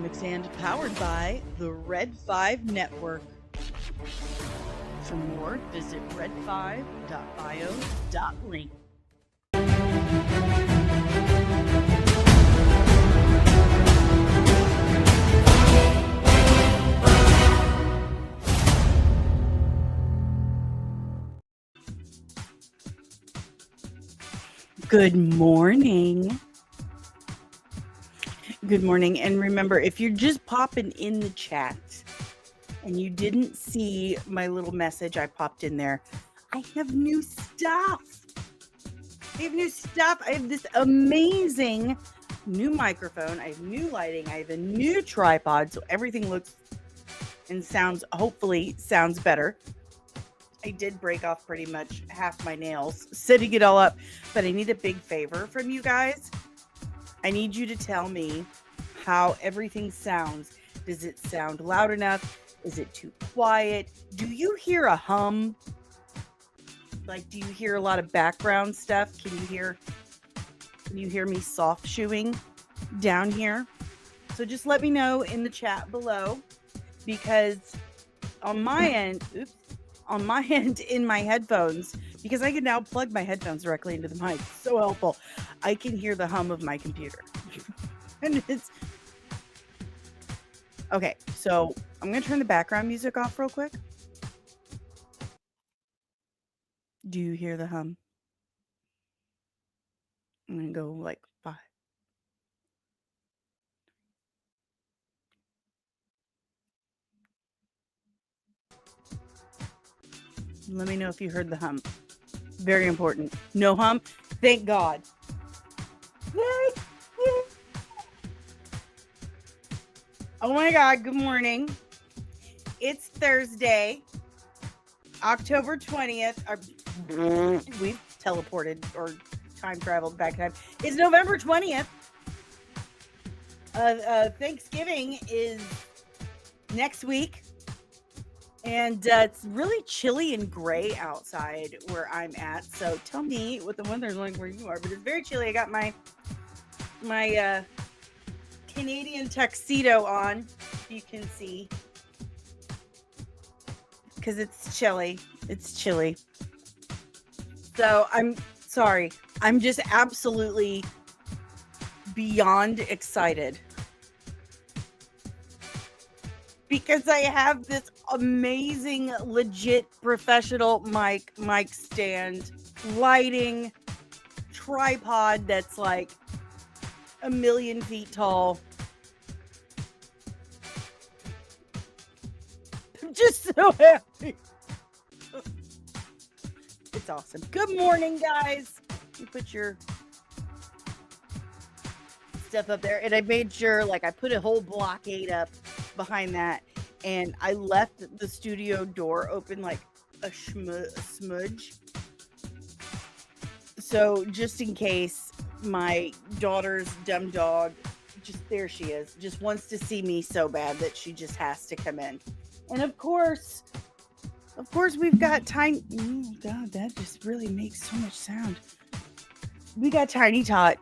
and powered by the Red 5 Network. For more, visit red5.bio.link. Good morning. Good morning. And remember, if you're just popping in the chat and you didn't see my little message I popped in there, I have new stuff. I have this amazing new microphone. I have new lighting. I have a new tripod. So everything looks and hopefully sounds better. I did break off pretty much half my nails setting it all up, but I need a big favor from you guys. I need you to tell me how everything sounds. Does it sound loud enough? Is it too quiet? Do you hear a hum? Like, do you hear a lot of background stuff? Can you hear me soft shoeing down here? So just let me know in the chat below, because on my end in my headphones, because I can now plug my headphones directly into the mic. So helpful. I can hear the hum of my computer. And it's okay. So I'm going to turn the background music off real quick. Do you hear the hum? I'm going to go like 5. Let me know if you heard the hum. Very important. No hum. Thank God. Oh my God. Good morning. It's Thursday, October 20th. We've teleported or time traveled back in time. It's November 20th. Thanksgiving is next week. And it's really chilly and gray outside where I'm at. So tell me what the weather's like where you are. But it's very chilly. I got my Canadian tuxedo on, if you can see. Because it's chilly. It's chilly. So I'm sorry. I'm just absolutely beyond excited. Because I have this amazing, legit, professional mic stand, lighting, tripod that's like 1,000,000 feet tall. I'm just so happy. It's awesome. Good morning, guys. You put your stuff up there. And I made sure, like, I put a whole blockade up behind that, and I left the studio door open like a smudge, so just in case my daughter's dumb dog, there she is, just wants to see me so bad that she just has to come in. And of course we've got Tiny. Oh God, that just really makes so much sound. We got Tiny Tot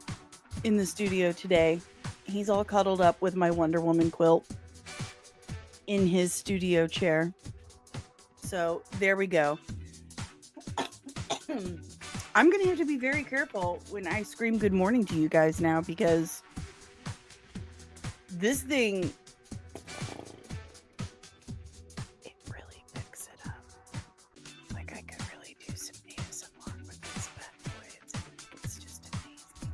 in the studio today. He's all cuddled up with my Wonder Woman quilt in his studio chair. So there we go. I'm going to have to be very careful when I scream good morning to you guys now, because this thing, it really picks it up. Like, I could really do some ASMR with this bad boy. It's just amazing.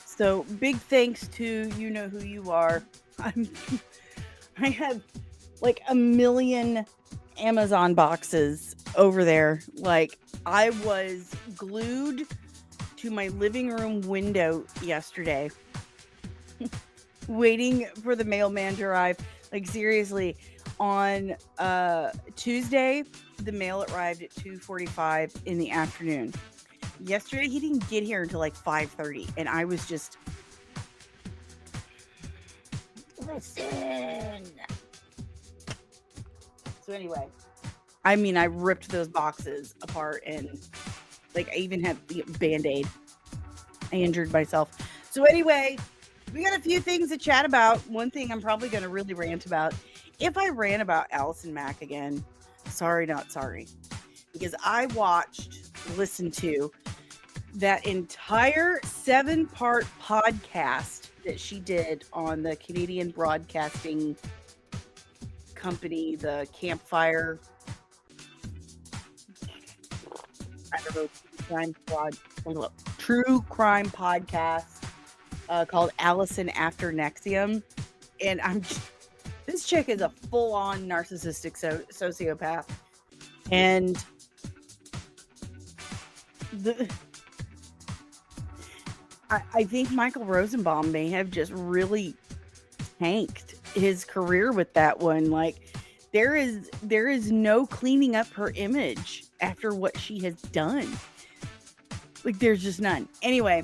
So big thanks to you know who you are. I have like 1,000,000 Amazon boxes over there. Like, I was glued to my living room window yesterday waiting for the mailman to arrive. Like, seriously, on Tuesday, the mail arrived at 2:45 in the afternoon. Yesterday, he didn't get here until like 5:30, and I was just... Listen. So anyway, I mean, I ripped those boxes apart, and like, I even had the Band-Aid. I injured myself. So anyway, We got a few things to chat about. One thing I'm probably going to really rant about. If I rant about Allison Mack again, sorry, not sorry. Because I listened to that entire 7-part podcast that she did on the Canadian Broadcasting Company, the Campfire, I don't know, true crime podcast called Allison After Nexium. And this chick is a full-on narcissistic sociopath. And I think Michael Rosenbaum may have just really tanked his career with that one. Like, there is no cleaning up her image after what she has done. Like, there's just none. Anyway,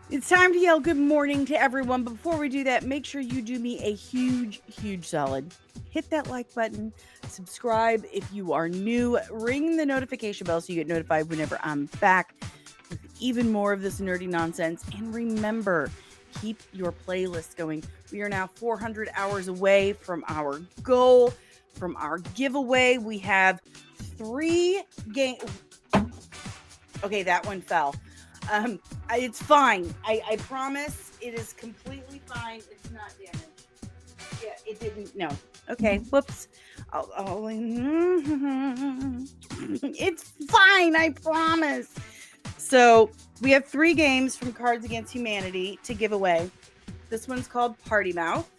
it's time to yell good morning to everyone. But before we do that, make sure you do me a huge, huge solid. Hit that like button, subscribe if you are new, ring the notification bell so you get notified whenever I'm back with even more of this nerdy nonsense. And remember, keep your playlist going. We are now 400 hours away from our goal, from our giveaway. We have 3 games. Okay, that one fell. It's fine. I promise it is completely fine. It's not damaged. Yeah, it didn't. No. Okay, whoops. It's fine. I promise. So we have 3 games from Cards Against Humanity to give away. This one's called Party Mouth.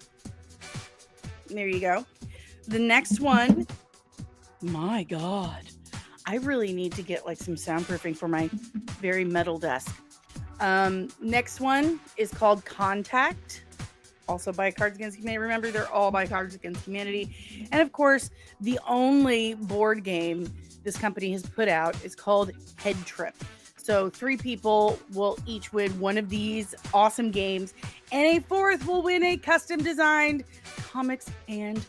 There you go. The next one, my God, I really need to get like some soundproofing for my very metal desk. Next one is called Contact, also by Cards Against Humanity. Remember, they're all by Cards Against Humanity. And of course, the only board game this company has put out is called Head Trip. So 3 people will each win one of these awesome games, and a 4th will win a custom designed comics and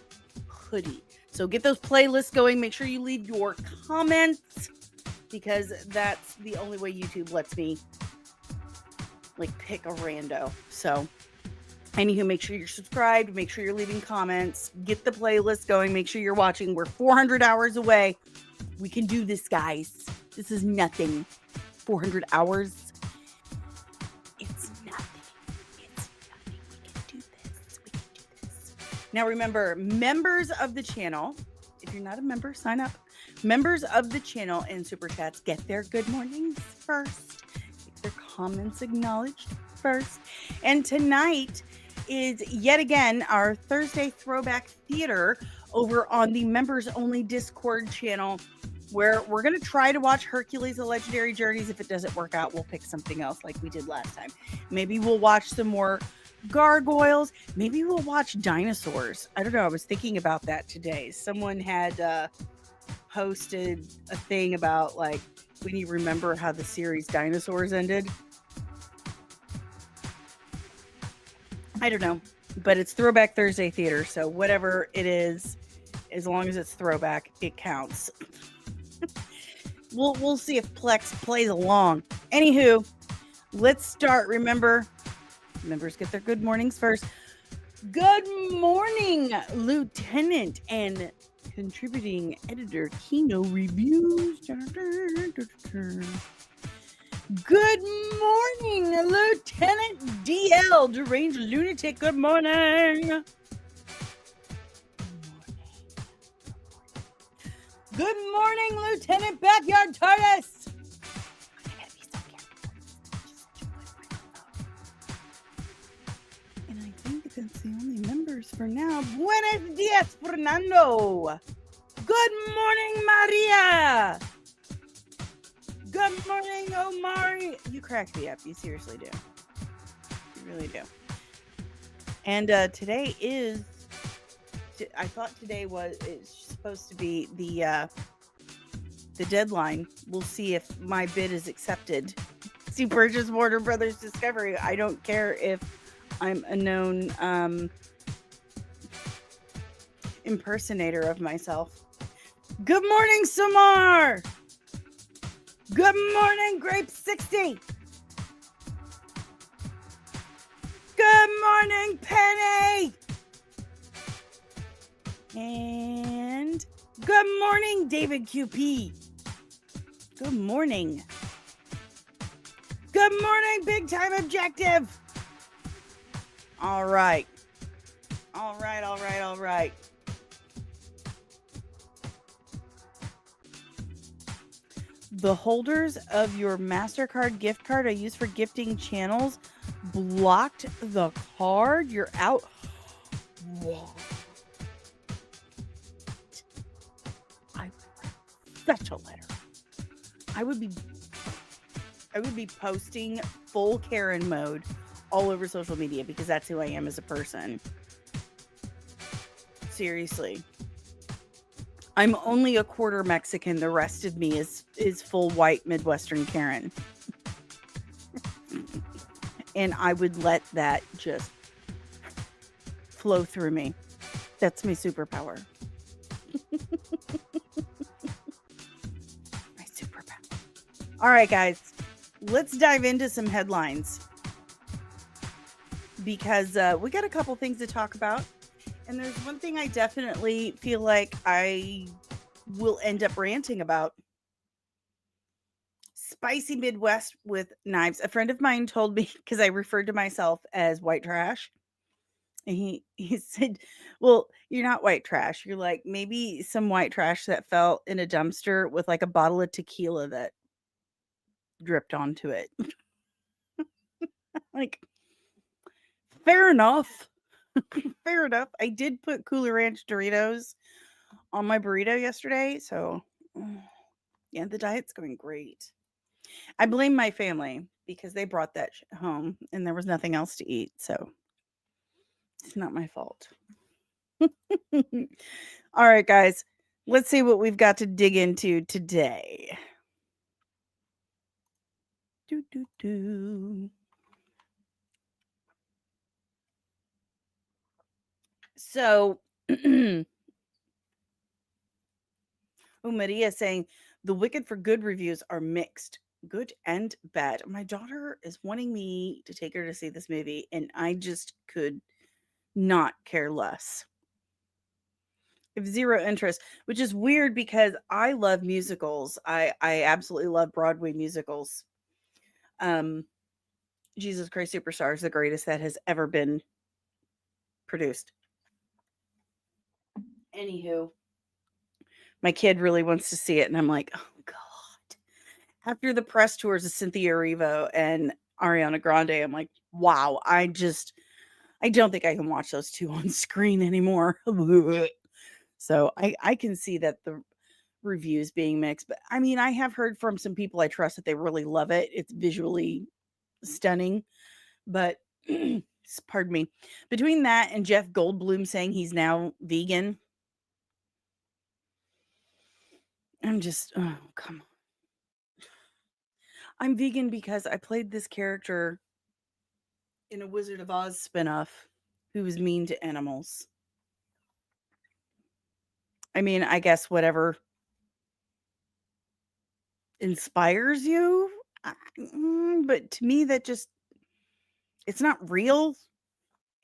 hoodie. So get those playlists going. Make sure you leave your comments, because that's the only way YouTube lets me like pick a rando. So anywho, make sure you're subscribed. Make sure you're leaving comments. Get the playlist going. Make sure you're watching. We're 400 hours away. We can do this, guys. This is nothing. 400 hours. It's nothing. It's nothing. We can do this. We can do this. Now remember, members of the channel, if you're not a member, sign up. Members of the channel and Super Chats get their good mornings first. Get their comments acknowledged first. And tonight is yet again our Thursday Throwback Theater over on the members only Discord channel, where we're going to try to watch Hercules: The Legendary Journeys. If it doesn't work out, we'll pick something else like we did last time. Maybe we'll watch some more gargoyles. Maybe we'll watch dinosaurs. I don't know. I was thinking about that today. Someone had posted a thing about like when you remember how the series Dinosaurs ended. I don't know, but it's Throwback Thursday Theater, so whatever it is, as long as it's throwback, it counts. We'll see if Plex plays along. Anywho, let's start. Remember, members get their good mornings first. Good morning, Lieutenant and contributing editor Kino Reviews. Good morning, Lieutenant DL, Deranged Lunatic. Good morning. Good morning, Lieutenant Backyard TARDIS. I gotta be so careful. And I think that's the only members for now. Buenos dias, Fernando. Good morning, Maria. Good morning, Omari. You crack me up. You seriously do. You really do. And today is, I thought today it's supposed to be the deadline. We'll see if my bid is accepted to purchase Warner Brothers Discovery. I don't care if I'm a known impersonator of myself. Good morning, Samar. Good morning, Grape 60. Good morning, Penny! And good morning, David QP. Good morning. Good morning, Big Time Objective. All right. All right. The holders of your MasterCard gift card I use for gifting channels blocked the card. You're out. Whoa. I would write such a letter. I would be posting full Karen mode all over social media because that's who I am as a person. Seriously. I'm only a quarter Mexican. The rest of me is full white Midwestern Karen. And I would let that just flow through me. That's my superpower. My superpower. All right, guys. Let's dive into some headlines. Because we got a couple things to talk about. And there's one thing I definitely feel like I will end up ranting about. Spicy Midwest with knives. A friend of mine told me, because I referred to myself as white trash. And he said, well, you're not white trash. You're like maybe some white trash that fell in a dumpster with like a bottle of tequila that dripped onto it. Like, fair enough. Fair enough. I did put Cooler Ranch Doritos on my burrito yesterday. So, yeah, the diet's going great. I blame my family because they brought that home and there was nothing else to eat. So, it's not my fault. All right, guys. Let's see what we've got to dig into today. So, Maria saying the Wicked for Good reviews are mixed, good and bad. My daughter is wanting me to take her to see this movie, and I just could not care less. I have zero interest, which is weird because I love musicals. I absolutely love Broadway musicals. Jesus Christ Superstar is the greatest that has ever been produced. Anywho, my kid really wants to see it, and I'm like, oh God. After the press tours of Cynthia Erivo and Ariana Grande, I'm like, wow, I don't think I can watch those two on screen anymore. So I can see that the reviews being mixed, but I mean, I have heard from some people I trust that they really love it. It's visually stunning, but pardon me, between that and Jeff Goldblum saying he's now vegan, I'm just, oh, come on. I'm vegan because I played this character in a Wizard of Oz spinoff who was mean to animals. I mean, I guess whatever inspires you, but to me, that just, it's not real.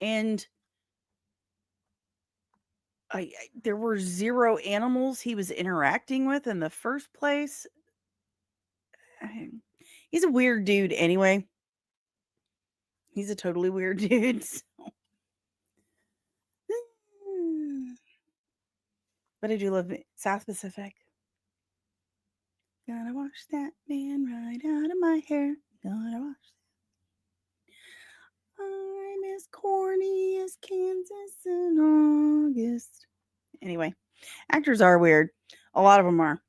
And there were zero animals he was interacting with in the first place. He's a weird dude anyway. He's a totally weird dude. So. But I do love South Pacific. Gotta wash that man right out of my hair. Gotta wash that. I'm as corny as Kansas in August. Anyway, actors are weird. A lot of them are.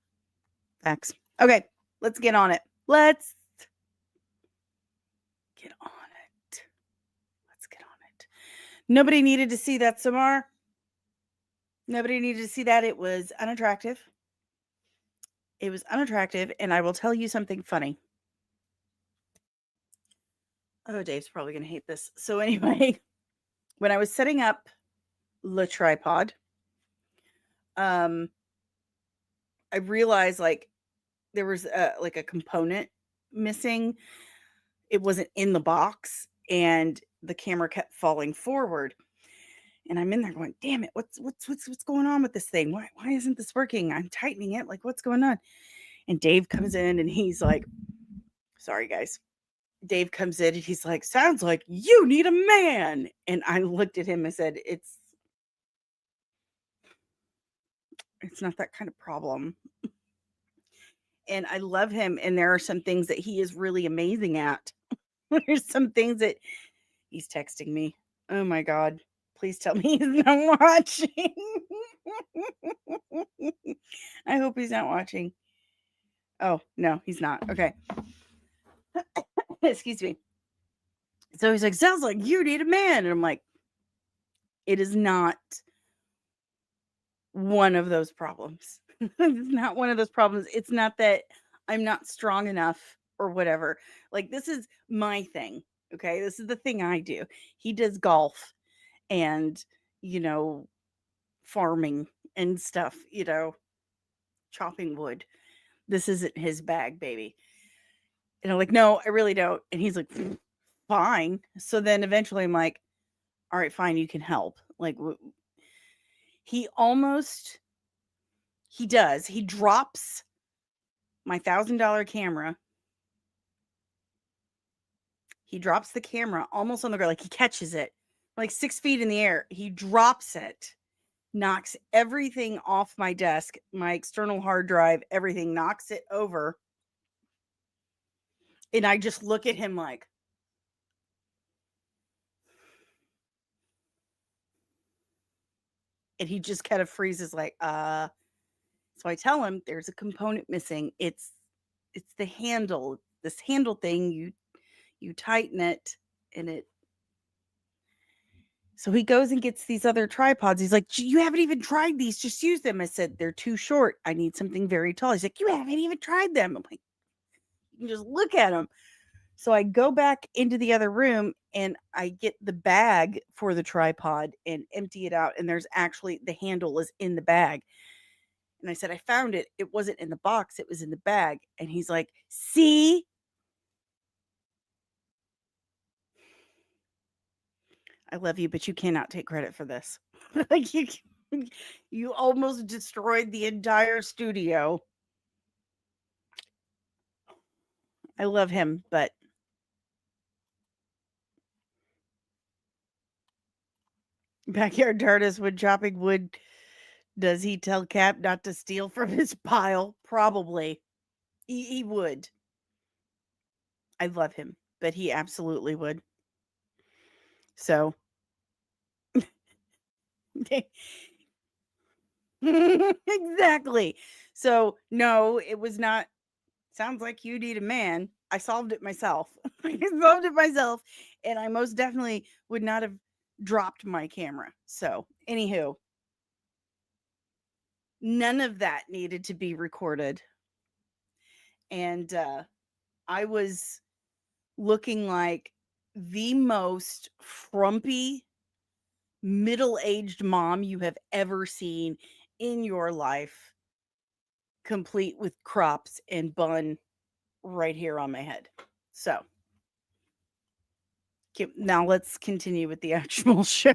Facts. Okay, let's get on it. Let's get on it. Let's get on it. Nobody needed to see that, Samar. Nobody needed to see that. It was unattractive. It was unattractive, and I will tell you something funny. Oh, Dave's probably going to hate this. So anyway, when I was setting up the tripod, I realized like there was like a component missing. It wasn't in the box, and the camera kept falling forward. And I'm in there going, damn it, what's going on with this thing? Why isn't this working? I'm tightening it. Like, what's going on? And Dave comes in and he's like, sorry guys. Dave comes in and he's like, sounds like you need a man. And I looked at him and said, it's not that kind of problem. And I love him. And there are some things that he is really amazing at. There's some things that he's texting me. Oh my God. Please tell me he's not watching. I hope he's not watching. Oh, no, he's not. Okay. Excuse me. So he's like, sounds like you need a man. And I'm like, it is not one of those problems. It's not one of those problems. It's not that I'm not strong enough or whatever. Like, this is my thing. Okay. This is the thing I do. He does golf and, farming and stuff, chopping wood. This isn't his bag, baby. And I'm like, no, I really don't. And he's like, fine. So then eventually I'm like, all right, fine, you can help. Like, he drops my $1,000 camera. He drops the camera almost on the ground. Like, he catches it like 6 feet in the air. He drops it, knocks everything off my desk, my external hard drive, everything, knocks it over. And I just look at him like, and he just kind of freezes like, So I tell him there's a component missing. It's the handle, this handle thing. You tighten it and it. So he goes and gets these other tripods. He's like, you haven't even tried these. Just use them. I said, they're too short. I need something very tall. He's like, you haven't even tried them. I'm like, you can just look at them. So I go back into the other room and I get the bag for the tripod and empty it out. And there's actually, the handle is in the bag. And I said, I found it. It wasn't in the box. It was in the bag. And he's like, see? I love you, but you cannot take credit for this. Like, you almost destroyed the entire studio. I love him, but backyard TARDIS wood chopping wood. Does he tell Cap not to steal from his pile? Probably. He would. I love him, but he absolutely would. So. Exactly. So, no, it was not. Sounds like you need a man. I solved it myself. I solved it myself. And I most definitely would not have dropped my camera. So, anywho, none of that needed to be recorded. And I was looking like the most frumpy, middle-aged mom you have ever seen in your life, complete with crops and bun right here on my head. So, now let's continue with the actual show.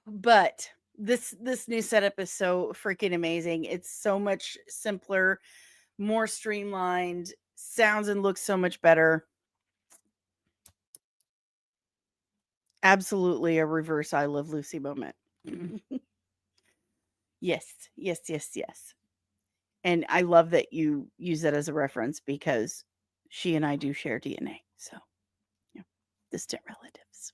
But this new setup is so freaking amazing. It's so much simpler, more streamlined, sounds and looks so much better. Absolutely a reverse I Love Lucy moment. Yes. And I love that you use that as a reference because she and I do share DNA. So, yeah, distant relatives.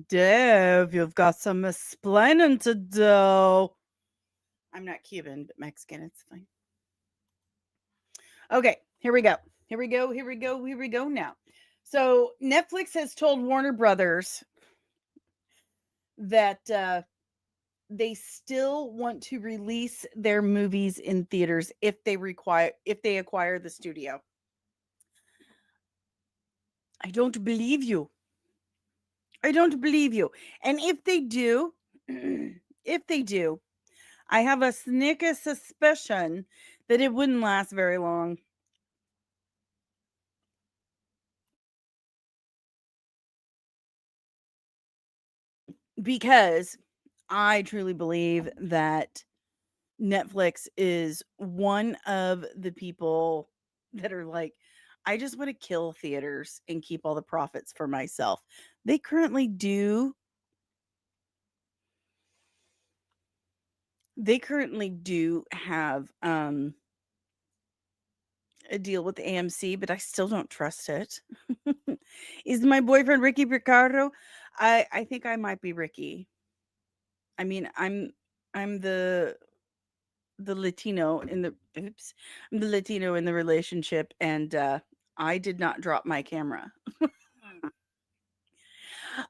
Dave, you've got some explaining to do. I'm not Cuban, but Mexican. It's fine. Okay, here we go now. So Netflix has told Warner Brothers that they still want to release their movies in theaters if they acquire the studio. I don't believe you. And if they do, I have a sneaky suspicion that it wouldn't last very long. because I truly believe that Netflix is one of the people that are like, I just want to kill theaters and keep all the profits for myself. They currently do. They currently do have a deal with AMC, but I still don't trust it. Is my boyfriend Ricky Ricardo? I think I might be Ricky. I mean, I'm the Latino in the oops. I'm the Latino in the relationship, and I did not drop my camera.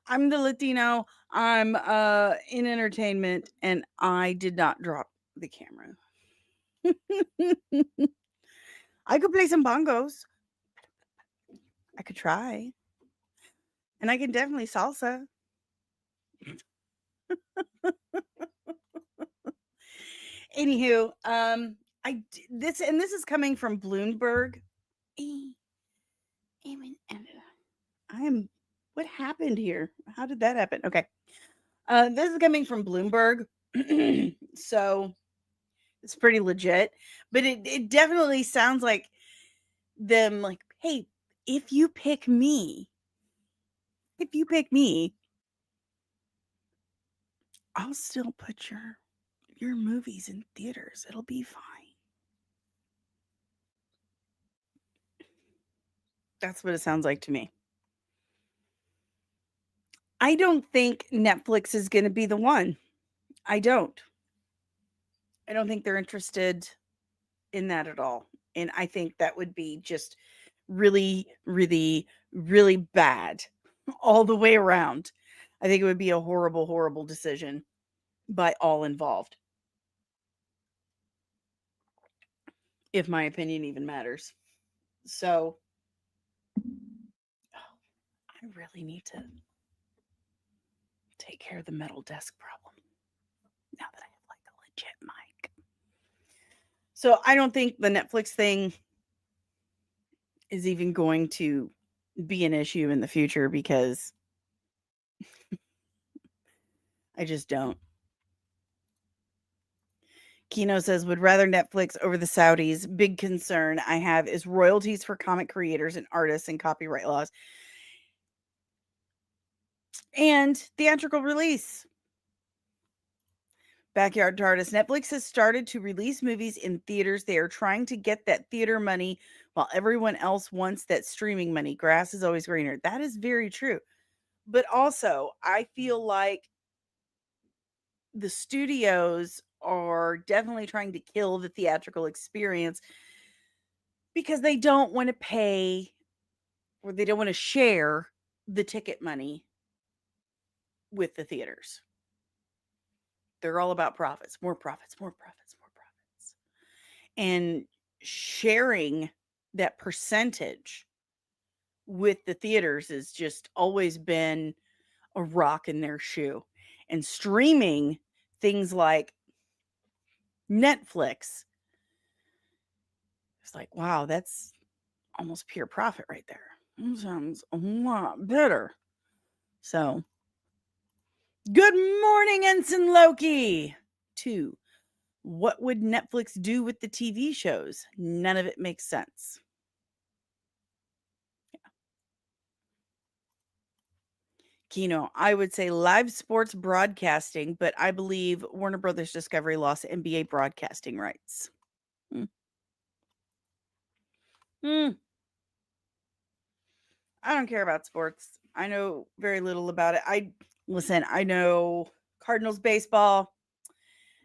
I'm the Latino. I'm in entertainment, and I did not drop the camera. I could play some bongos. I could try. And I can definitely salsa. Anywho, this is coming from Bloomberg. Eh, I am. What happened here? How did that happen? Okay, this is coming from Bloomberg, so it's pretty legit. But it definitely sounds like them. Like, hey, if you pick me, if you pick me, I'll still put your movies in theaters. It'll be fine. That's what it sounds like to me. I don't think Netflix is going to be the one. I don't. I don't think they're interested in that at all. And I think that would be just really, really, really bad all the way around. I think it would be a horrible, horrible decision by all involved, if my opinion even matters. So, oh, I really need to take care of the metal desk problem now that I have like a legit mic. So, I don't think the Netflix thing is even going to be an issue in the future because I just don't. Kino says, would rather Netflix over the Saudis. Big concern I have is royalties for comic creators and artists and copyright laws and theatrical release. Backyard TARDIS. Netflix has started to release movies in theaters. They are trying to get that theater money while everyone else wants that streaming money. Grass is always greener. That is very true. But also, I feel like the studios are definitely trying to kill the theatrical experience because they don't want to pay or they don't want to share the ticket money with the theaters. They're all about profits, more profits, more profits, more profits. And sharing that percentage with the theaters has just always been a rock in their shoe. And streaming things like Netflix, it's like, wow, that's almost pure profit right there. That sounds a lot better. So, good morning, Ensign Loki. 2. What would Netflix do with the TV shows? None of it makes sense. Yeah. Kino, I would say live sports broadcasting, but I believe Warner Brothers Discovery lost NBA broadcasting rights. I don't care about sports. I know very little about it. I know Cardinals baseball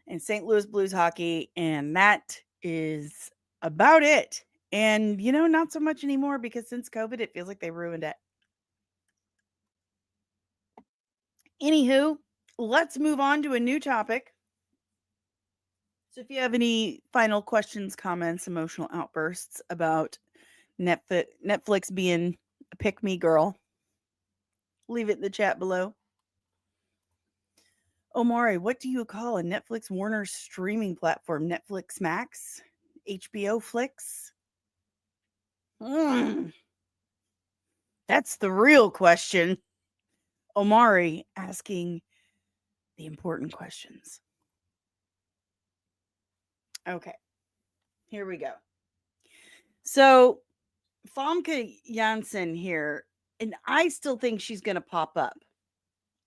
and St. Louis Blues hockey, and that is about it. And not so much anymore because since COVID, it feels like they ruined it. Anywho, let's move on to a new topic. So if you have any final questions, comments, emotional outbursts about Netflix being a pick me girl, leave it in the chat below. Omari, what do you call a Netflix Warner streaming platform? Netflix Max? HBO Flix? That's the real question. Omari asking, the important questions. Okay, here we go. So, FAMKE Janssen here, and I still think she's going to pop up.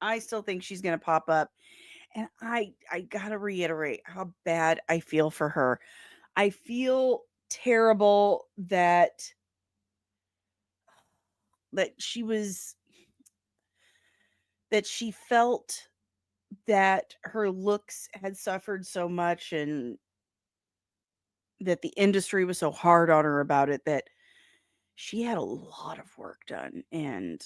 I still think she's going to pop up. And I got to reiterate how bad I feel for her. I feel terrible that she was that she felt that her looks had suffered so much and that the industry was so hard on her about it that she had a lot of work done, and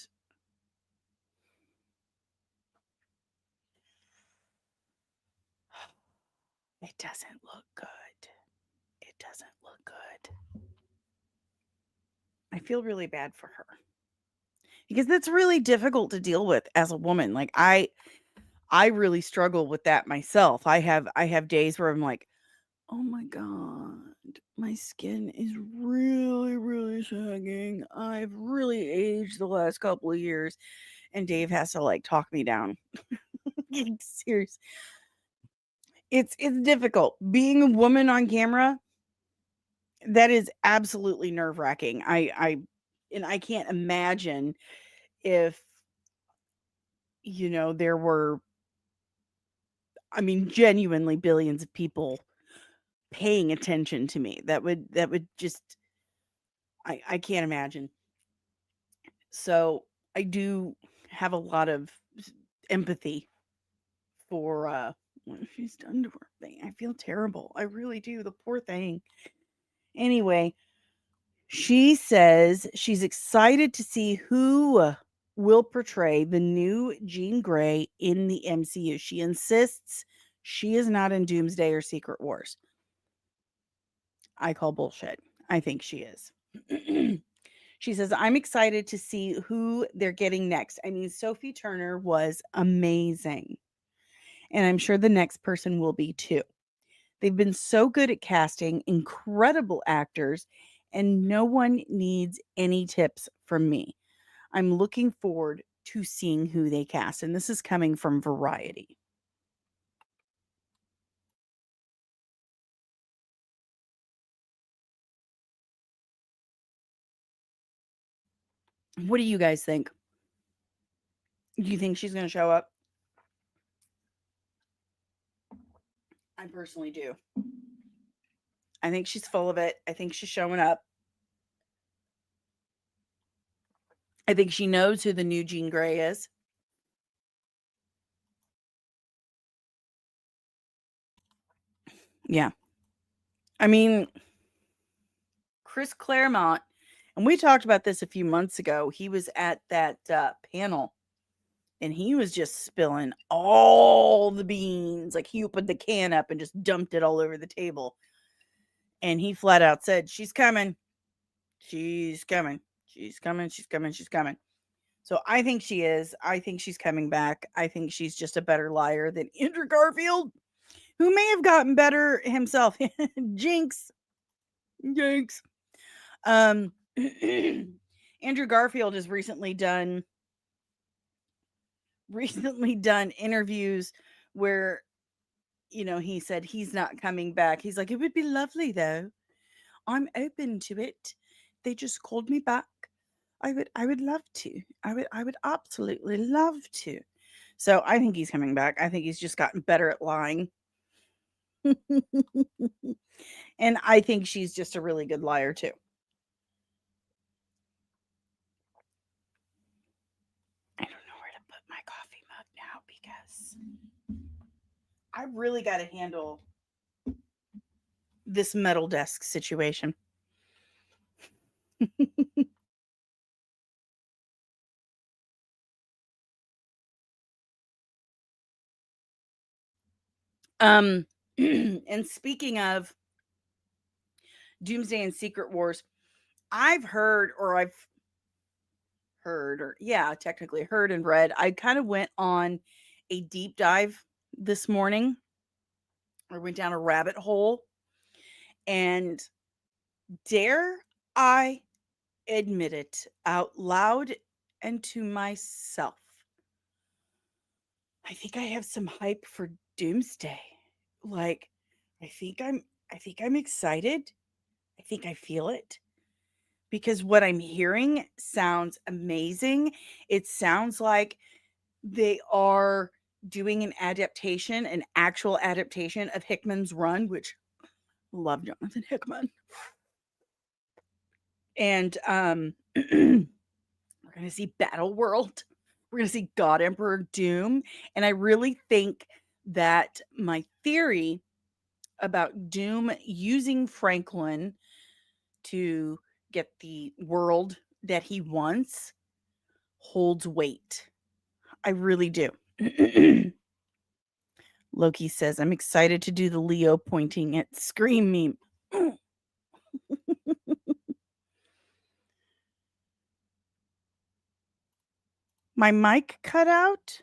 it doesn't look good. It doesn't look good. I feel really bad for her because that's really difficult to deal with as a woman. Like I really struggle with that myself. I have days where I'm like, "Oh my god, my skin is really really sagging. I've really aged the last couple of years." And Dave has to like talk me down. Serious. It's difficult being a woman on camera. That is absolutely nerve-wracking. I can't imagine if, there were, I mean, genuinely billions of people paying attention to me. That would just I can't imagine. So, I do have a lot of empathy for, what she's done to her thing. I feel terrible. I really do. The poor thing. Anyway, she says she's excited to see who will portray the new Jean Grey in the MCU. She insists she is not in Doomsday or Secret Wars. I call bullshit. I think she is. She says, I'm excited to see who they're getting next. I mean, Sophie Turner was amazing. And I'm sure the next person will be too. They've been so good at casting incredible actors, and no one needs any tips from me. I'm looking forward to seeing who they cast. And this is coming from Variety. What do you guys think? Do you think she's going to show up? I personally do. I think she's full of it. I think she's showing up. I think she knows who the new Jean Grey is. Yeah. I mean, Chris Claremont, and we talked about this a few months ago. He was at that panel and he was just spilling all the beans. Like he opened the can up and just dumped it all over the table. And he flat out said, "She's coming. She's coming. She's coming. She's coming. She's coming." So I think she is. I think she's coming back. I think she's just a better liar than Andrew Garfield, who may have gotten better himself. Jinx. Jinx. Um Andrew Garfield has recently done interviews where he said he's not coming back. He's like, "It would be lovely though. I'm open to it. They just called me back. I would love to. I would absolutely love to." So I think he's coming back. I think he's just gotten better at lying. And I think she's just a really good liar too. I don't know where to put my coffee mug now because I really got to handle this metal desk situation. um and speaking of Doomsday and Secret Wars, technically heard and read. I kind of went on a deep dive this morning. I went down a rabbit hole, and dare I admit it out loud and to myself, I think I have some hype for Doomsday. Like, I think I'm excited. I think I feel it because what I'm hearing sounds amazing. It sounds like they are doing an actual adaptation of Hickman's run, which love Jonathan Hickman. And we're going to see Battle World. We're going to see God Emperor Doom. And I really think that my theory about Doom using Franklin to get the world that he wants holds weight. I really do. Loki says, I'm excited to do the Leo pointing at Scream meme. My mic cut out?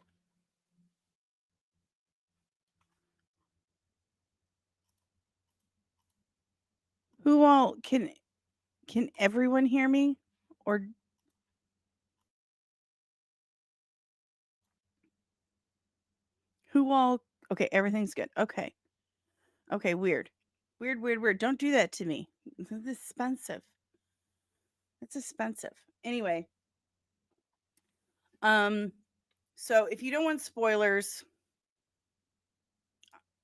Who all can everyone hear me? Or who all okay, everything's good. Okay. Okay, weird. Weird. Don't do that to me. This is expensive. It's expensive. Anyway, so if you don't want spoilers,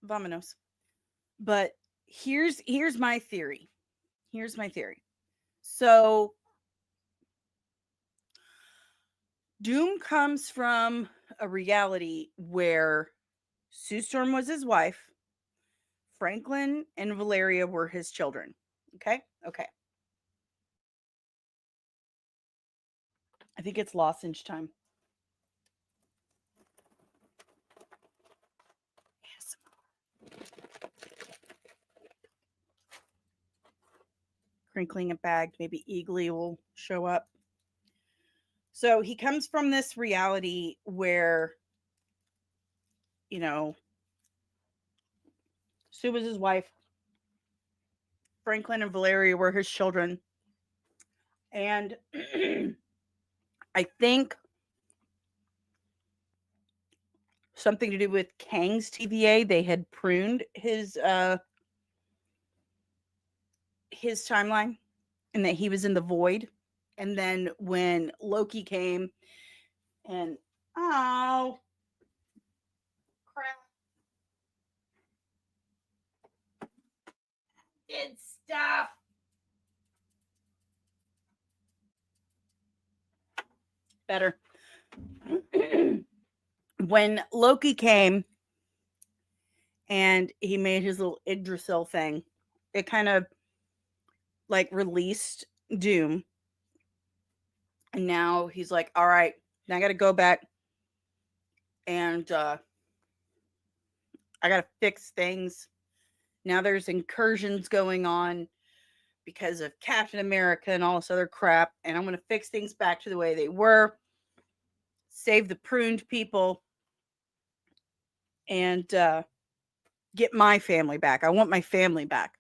vamonos. But here's my theory. Here's my theory. So Doom comes from a reality where Sue Storm was his wife, Franklin and Valeria were his children. Okay? Okay. I think it's lozenge time. Yes. Crinkling a bag, maybe Eagly will show up. So he comes from this reality where, you know, Sue was his wife, Franklin and Valeria were his children. And I think something to do with Kang's TVA, they had pruned his timeline and that he was in the void. And then when Loki came and oh crap. Did stuff. Better. When Loki came and he made his little Yggdrasil thing, it kind of like released Doom. And now he's like, all right, now I got to go back and I got to fix things. Now there's incursions going on because of Captain America and all this other crap. And I'm going to fix things back to the way they were, save the pruned people, and get my family back. I want my family back.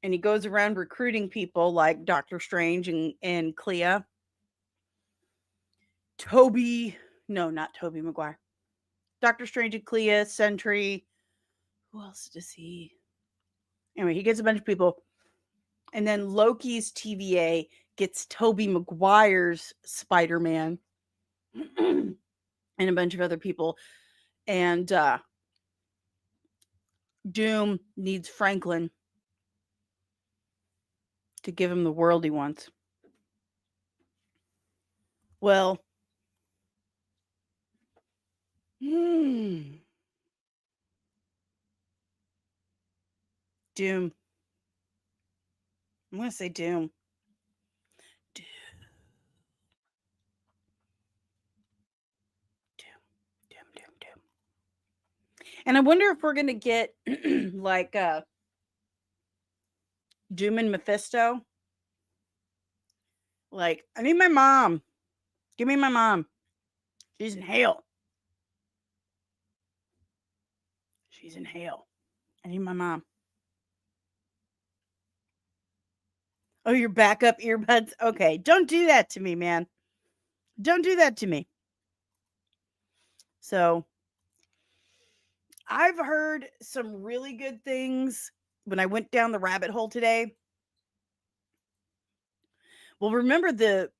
And he goes around recruiting people like Doctor Strange and Clea. Not Toby Maguire. Doctor Strange and Clea, Sentry. Who else does he? Anyway, he gets a bunch of people. And then Loki's TVA gets Toby Maguire's Spider-Man and a bunch of other people. And Doom needs Franklin to give him the world he wants. Well, Doom. I'm going to say Doom. Doom. And I wonder if we're going to get like Doom and Mephisto. Like, I need my mom. Give me my mom. She's in hell. She's in hell. I need my mom. Oh, your backup earbuds? Okay, don't do that to me, man. Don't do that to me. So, I've heard some really good things when I went down the rabbit hole today. Well, remember the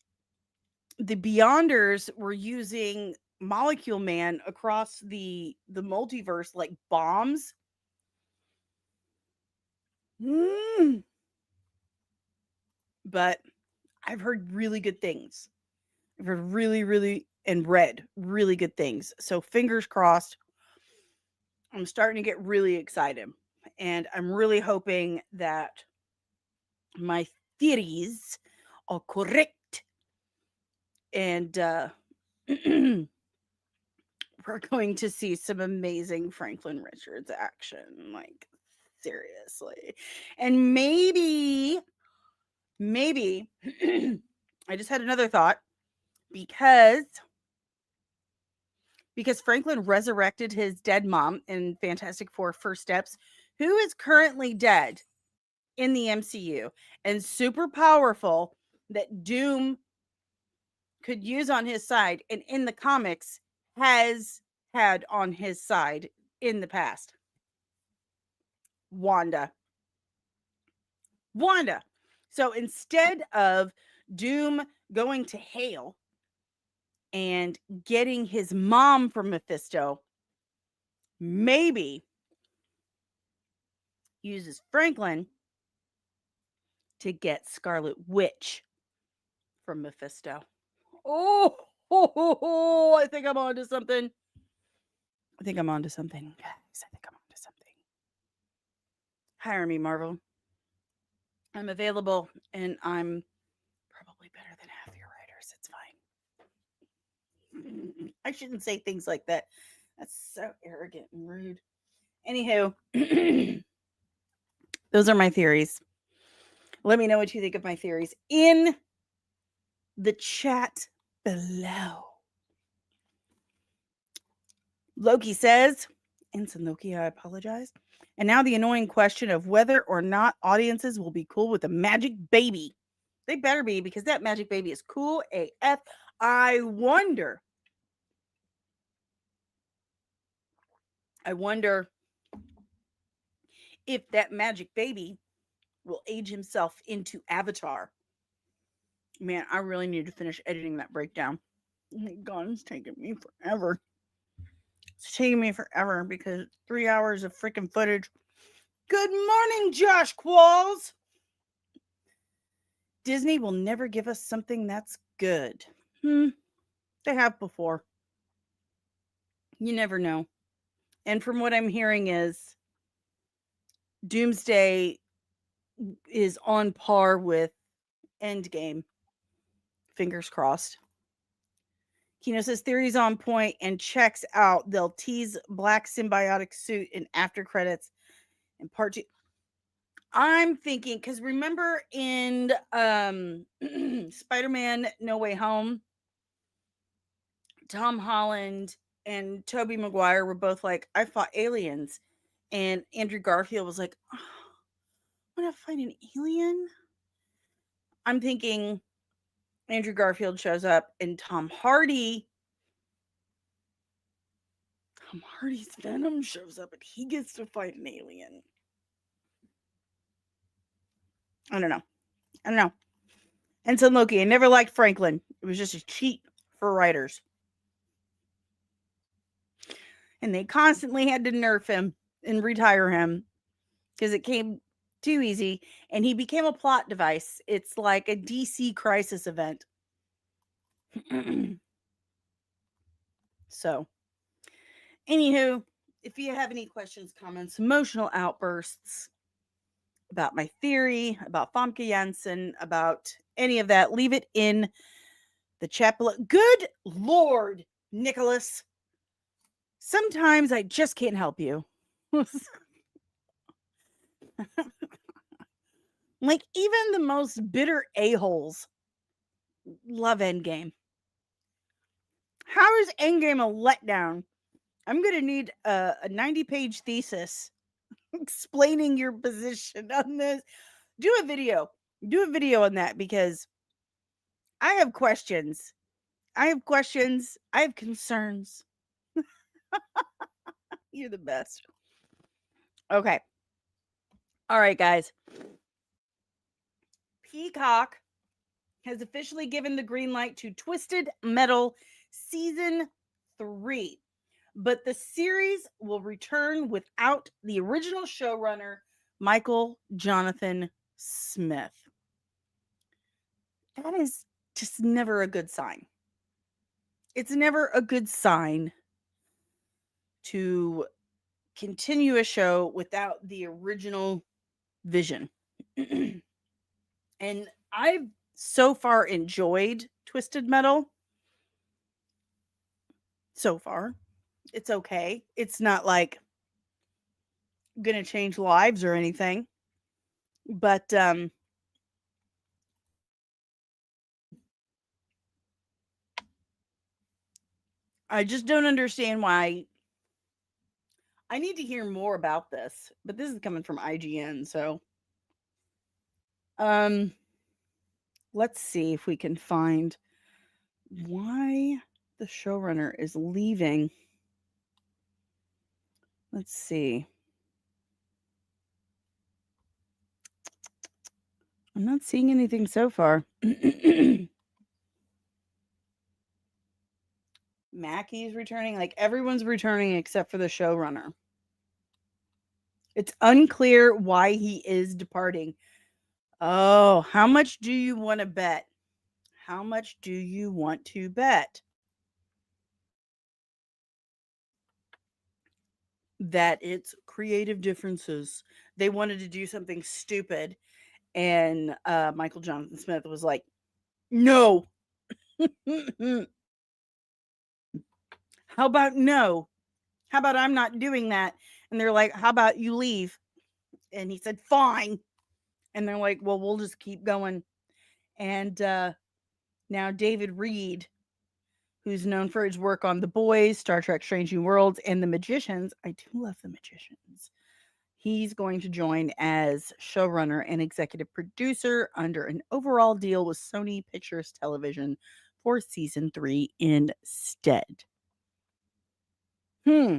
Beyonders were using Molecule Man across the multiverse like bombs. Mm. But I've heard really good things. I've heard and read really good things. So fingers crossed. I'm starting to get really excited. And I'm really hoping that my theories are correct. And we're going to see some amazing Franklin Richards action. Like, seriously. And maybe I just had another thought because Franklin resurrected his dead mom in Fantastic Four First Steps, who is currently dead in the MCU and super powerful, that Doom could use on his side and in the comics has had on his side in the past. Wanda. So instead of Doom going to Hale and getting his mom from Mephisto, maybe uses Franklin to get Scarlet Witch from Mephisto. Oh, I think I'm onto something. Guys. I think I'm onto something. Hire me, Marvel. I'm available, and I'm probably better than half your writers. It's fine. I shouldn't say things like that. That's so arrogant and rude. Anywho, those are my theories. Let me know what you think of my theories in the chat below. Loki says, Ensign Loki, I apologize. And now the annoying question of whether or not audiences will be cool with the magic baby. They better be, because that magic baby is cool AF. I wonder if that magic baby will age himself into Avatar. Man, I really need to finish editing that breakdown. Oh my God, it's taking me forever. It's taking me forever because 3 hours of freaking footage. Good morning, Josh Qualls. Disney will never give us something that's good. They have before. You never know. And from what I'm hearing is Doomsday is on par with Endgame. Fingers crossed. Kino says theories on point and checks out. They'll tease black symbiotic suit in after credits and part 2. I'm thinking, because remember in Spider-Man No Way Home, Tom Holland and Tobey Maguire were both like, I fought aliens. And Andrew Garfield was like, oh, I'm going to fight an alien? I'm thinking Andrew Garfield shows up and Tom Hardy's Venom shows up and he gets to fight an alien. I don't know. And so Loki, I never liked Franklin. It was just a cheat for writers. And they constantly had to nerf him and retire him because it came too easy. And he became a plot device. It's like a DC crisis event. So, anywho, if you have any questions, comments, emotional outbursts about my theory, about FAMKE Janssen, about any of that, leave it in the chat below. Good Lord, Nicholas. Sometimes I just can't help you. Like, even the most bitter a-holes love Endgame. How is Endgame a letdown? I'm going to need a 90-page thesis explaining your position on this. Do a video on that, because I have questions. I have concerns. You're the best. Okay. All right, guys. Peacock has officially given the green light to Twisted Metal Season 3. But the series will return without the original showrunner, Michael Jonathan Smith. That is just never a good sign. It's never a good sign to continue a show without the original vision. And I've so far enjoyed Twisted Metal. So far, it's okay. It's not like gonna change lives or anything. But I just don't understand why. I need to hear more about this, but this is coming from IGN, so let's see if we can find why the showrunner is leaving. Let's see. I'm not seeing anything so far. Mackey's returning, like everyone's returning except for the showrunner. It's unclear why he is departing. Oh, how much do you want to bet? How much do you want to bet that it's creative differences? They wanted to do something stupid, and Michael Jonathan Smith was like, no. How about no? How about I'm not doing that? And they're like, how about you leave? And he said, fine. And they're like, well, we'll just keep going. And now David Reed, who's known for his work on The Boys, Star Trek Strange New Worlds, and The Magicians. I do love The Magicians. He's going to join as showrunner and executive producer under an overall deal with Sony Pictures Television for season 3 instead. Hmm.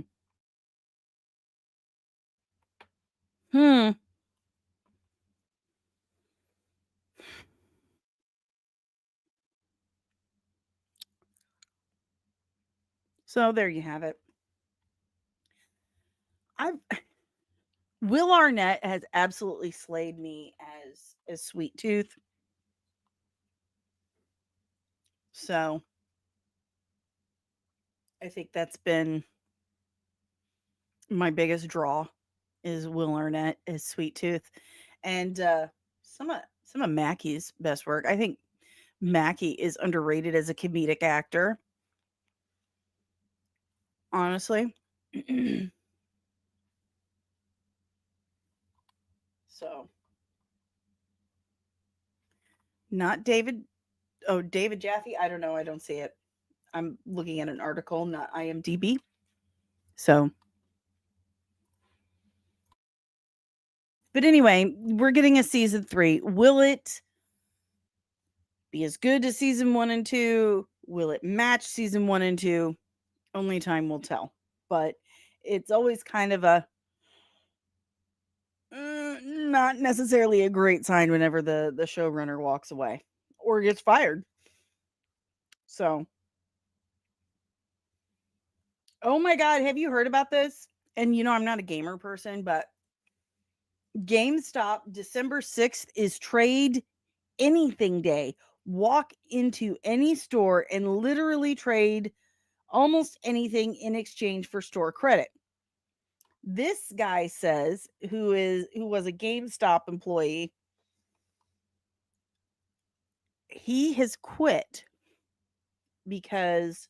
So there you have it. Will Arnett has absolutely slayed me as Sweet Tooth. So I think that's been my biggest draw is Will Arnett as Sweet Tooth. And some of Mackey's best work. I think Mackey is underrated as a comedic actor. Honestly. So not David. Oh, David Jaffe. I don't know. I don't see it. I'm looking at an article, not IMDb. So, but anyway, we're getting a season 3. Will it be as good as season 1 and 2? Will it match season 1 and 2? Only time will tell. But it's always kind of a not necessarily a great sign whenever the showrunner walks away or gets fired. So, oh my God, have you heard about this? And I'm not a gamer person, but GameStop December 6th is trade anything day. Walk into any store and literally trade almost anything in exchange for store credit. This guy says, who was a GameStop employee, he has quit because,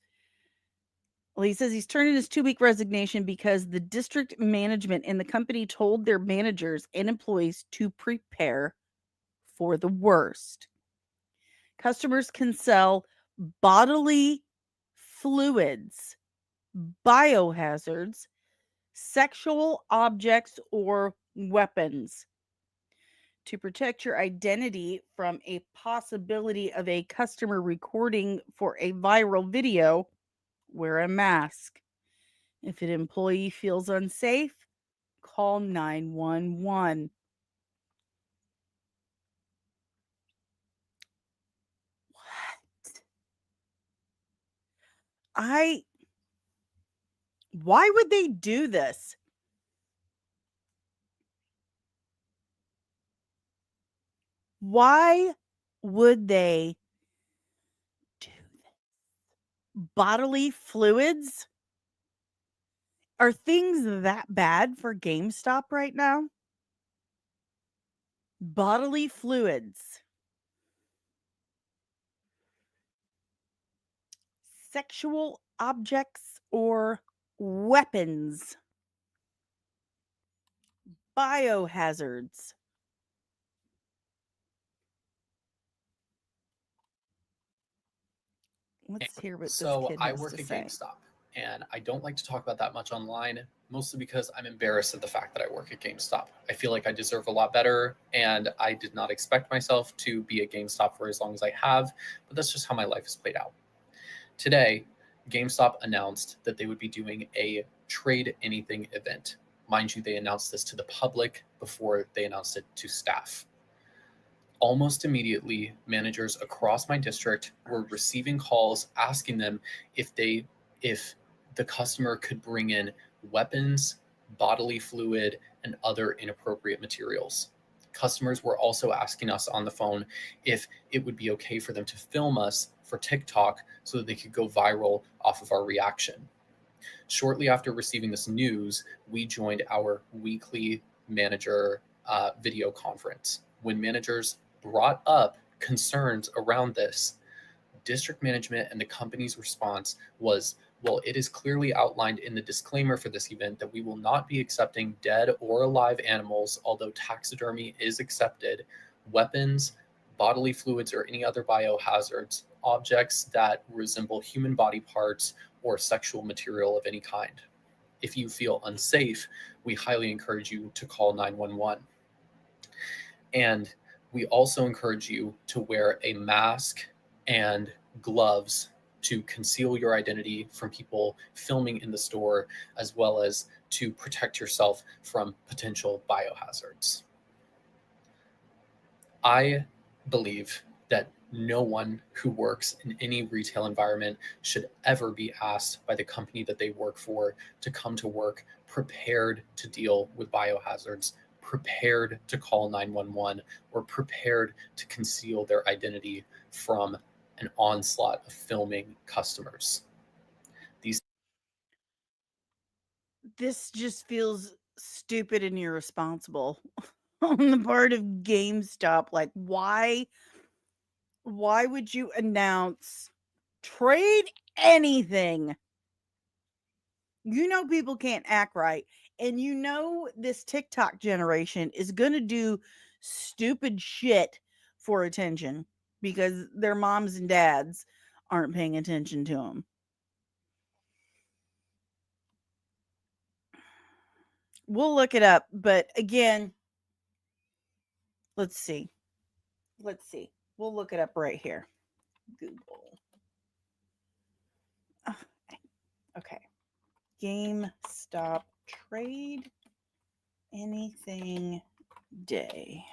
well, he says he's turned in his 2-week resignation because the district management and the company told their managers and employees to prepare for the worst. Customers can sell bodily fluids, biohazards, sexual objects, or weapons. To protect your identity from a possibility of a customer recording for a viral video, wear a mask. If an employee feels unsafe, call 911. What? Why would they do this? Why would they do this? Bodily fluids? Are things that bad for GameStop right now? Bodily fluids. Sexual objects or weapons. Biohazards. Let's hear what this So kid I has to work at say. GameStop, and I don't like to talk about that much online, mostly because I'm embarrassed at the fact that I work at GameStop. I feel like I deserve a lot better, and I did not expect myself to be at GameStop for as long as I have, but that's just how my life has played out. Today, GameStop announced that they would be doing a Trade Anything event. Mind you, they announced this to the public before they announced it to staff. Almost immediately, managers across my district were receiving calls asking them if the customer could bring in weapons, bodily fluid, and other inappropriate materials. Customers were also asking us on the phone if it would be okay for them to film us for TikTok so that they could go viral off of our reaction. Shortly after receiving this news, we joined our weekly manager video conference. When managers brought up concerns around this, district management and the company's response was, well, it is clearly outlined in the disclaimer for this event that we will not be accepting dead or alive animals, although taxidermy is accepted, weapons, bodily fluids, or any other biohazards, objects that resemble human body parts, or sexual material of any kind. If you feel unsafe, we highly encourage you to call 911. And we also encourage you to wear a mask and gloves to conceal your identity from people filming in the store, as well as to protect yourself from potential biohazards. I believe that no one who works in any retail environment should ever be asked by the company that they work for to come to work prepared to deal with biohazards, prepared to call 911, or prepared to conceal their identity from an onslaught of filming customers. This just feels stupid and irresponsible on the part of GameStop. Like, why would you announce trade anything? You know people can't act right, and you know this TikTok generation is going to do stupid shit for attention because their moms and dads aren't paying attention to them. We'll look it up, but again, let's see. Let's see. We'll look it up right here. Google. Ah, okay. GameStop trade anything day.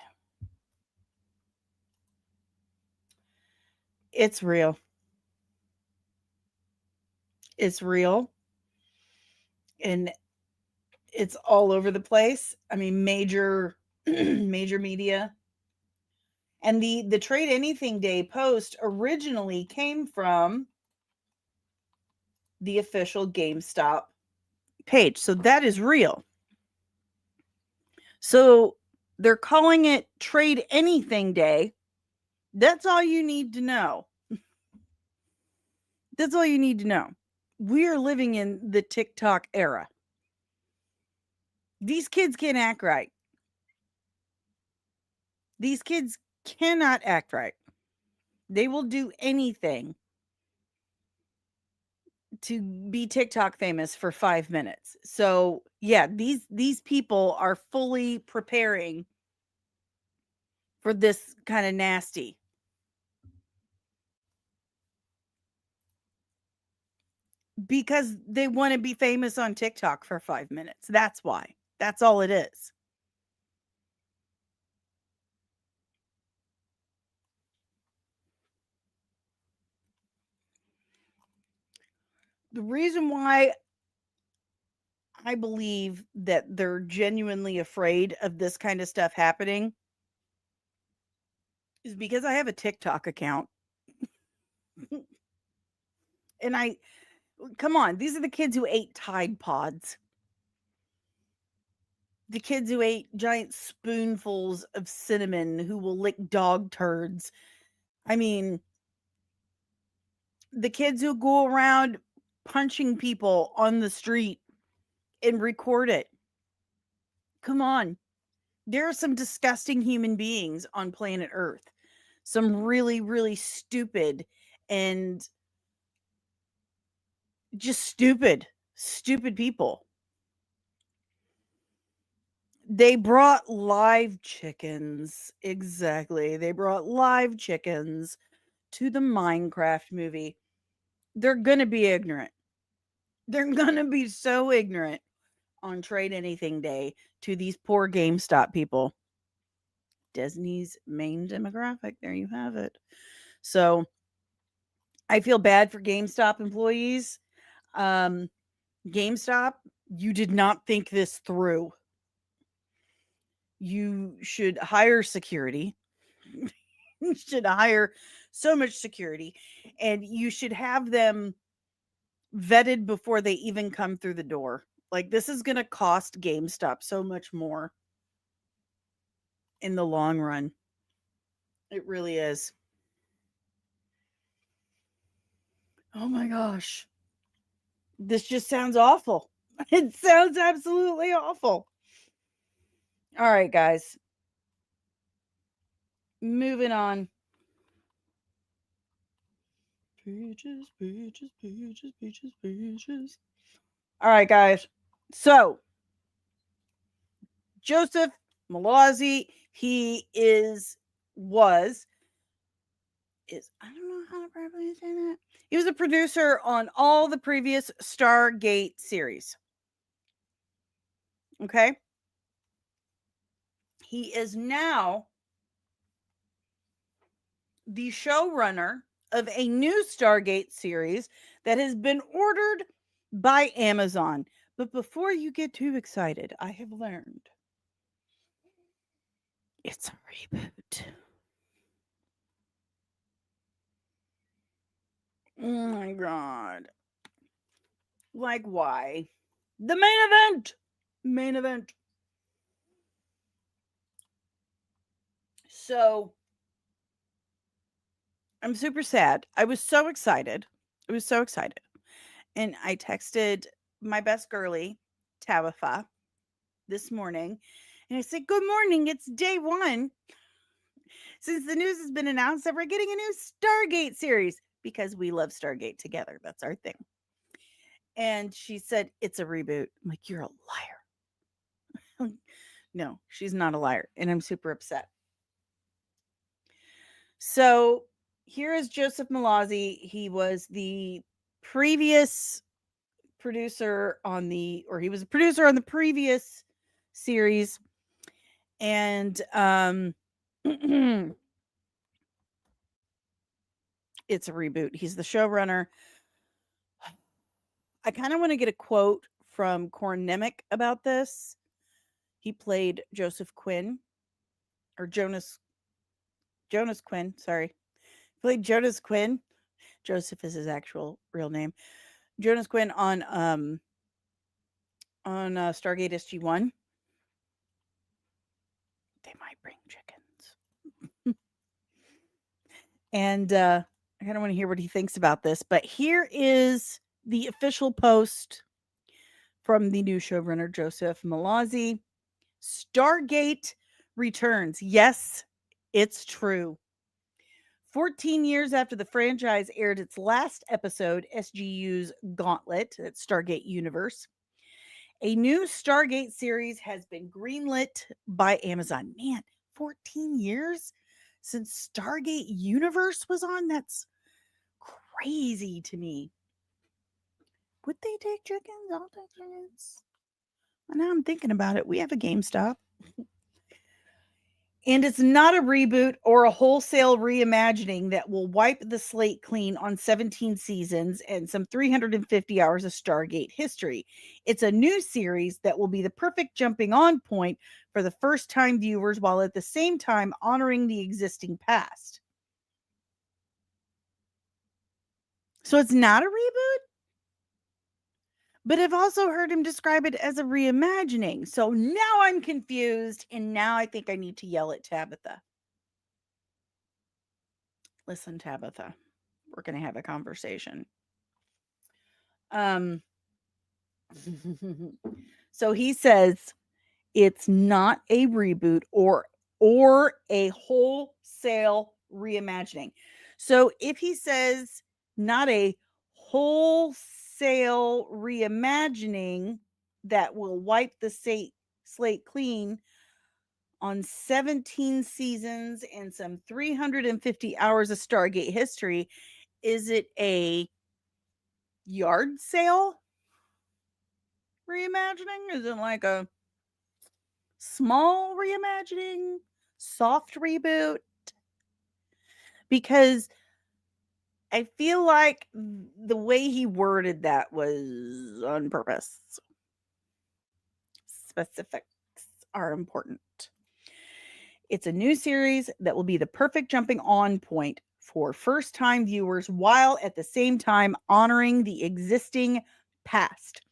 It's real. It's real. And it's all over the place. I mean, major major media. And the trade anything day post originally came from the official GameStop page. So that is real. So they're calling it trade anything day. That's all you need to know. That's all you need to know. We are living in the TikTok era. These kids can't act right. These kids cannot act right. They will do anything to be TikTok famous for 5 minutes. So, yeah, these people are fully preparing for this kind of nasty. Because they want to be famous on TikTok for 5 minutes. That's why. That's all it is. The reason why I believe that they're genuinely afraid of this kind of stuff happening is because I have a TikTok account. And come on, these are the kids who ate Tide Pods. The kids who ate giant spoonfuls of cinnamon, who will lick dog turds. I mean, the kids who go around punching people on the street and record it. Come on. There are some disgusting human beings on planet Earth. Some really, really stupid and just stupid people. They brought live chickens. Exactly. They brought live chickens to the Minecraft movie. They're going to be ignorant. They're going to be so ignorant on Trade Anything Day to these poor GameStop people. Disney's main demographic. There you have it. So I feel bad for GameStop employees. GameStop, you did not think this through. You should hire security. You should hire so much security, and you should have them vetted before they even come through the door. Like, this is going to cost GameStop so much more in the long run. It really is. Oh my gosh. This just sounds awful. It sounds absolutely awful. All right, guys. Moving on. Peaches, peaches, peaches, peaches, peaches. All right, guys. So, Joseph Malazzi, he was, I don't know how to properly say that. He was a producer on all the previous Stargate series. Okay. He is now the showrunner of a new Stargate series that has been ordered by Amazon. But before you get too excited, I have learned it's a reboot. Oh my god. Like, why? The main event! Main event. So, I'm super sad. I was so excited. I was so excited. And I texted my best girly, Tabitha, this morning. And I said, "Good morning. It's day 1. Since the news has been announced that we're getting a new Stargate series because we love Stargate together. That's our thing." And she said, "It's a reboot." I'm like, "You're a liar." No, she's not a liar. And I'm super upset. So here is Joseph Malazzi. He was the previous producer on he was a producer on the previous series. And it's a reboot. He's the showrunner. I kind of want to get a quote from Corn Nemec about this. He played Joseph Quinn, or Jonas Quinn, sorry. He played Jonas Quinn. Joseph is his actual real name. Jonas Quinn on Stargate SG-1. They might bring chickens. And I kind of want to hear what he thinks about this, but here is the official post from the new showrunner, Joseph Malazzi. Stargate returns. Yes, it's true. 14 years after the franchise aired its last episode, SGU's Gauntlet, at Stargate Universe, a new Stargate series has been greenlit by Amazon. Man, 14 years since Stargate Universe was on? That's crazy to me. Would they take chickens? I'll take chickens. And now I'm thinking about it. We have a GameStop. And it's not a reboot or a wholesale reimagining that will wipe the slate clean on 17 seasons and some 350 hours of Stargate history. It's a new series that will be the perfect jumping on point for the first time viewers while at the same time honoring the existing past. So it's not a reboot? But I've also heard him describe it as a reimagining. So now I'm confused, and now I think I need to yell at Tabitha. Listen, Tabitha, we're going to have a conversation. So he says it's not a reboot or a wholesale reimagining. So if he says not a wholesale reimagining that will wipe the slate clean on 17 seasons and some 350 hours of Stargate history, is it a yard sale reimagining? Is it like a small reimagining, soft reboot? Because I feel like the way he worded that was on purpose. Specifics are important. It's a new series that will be the perfect jumping on point for first-time viewers while at the same time honoring the existing past.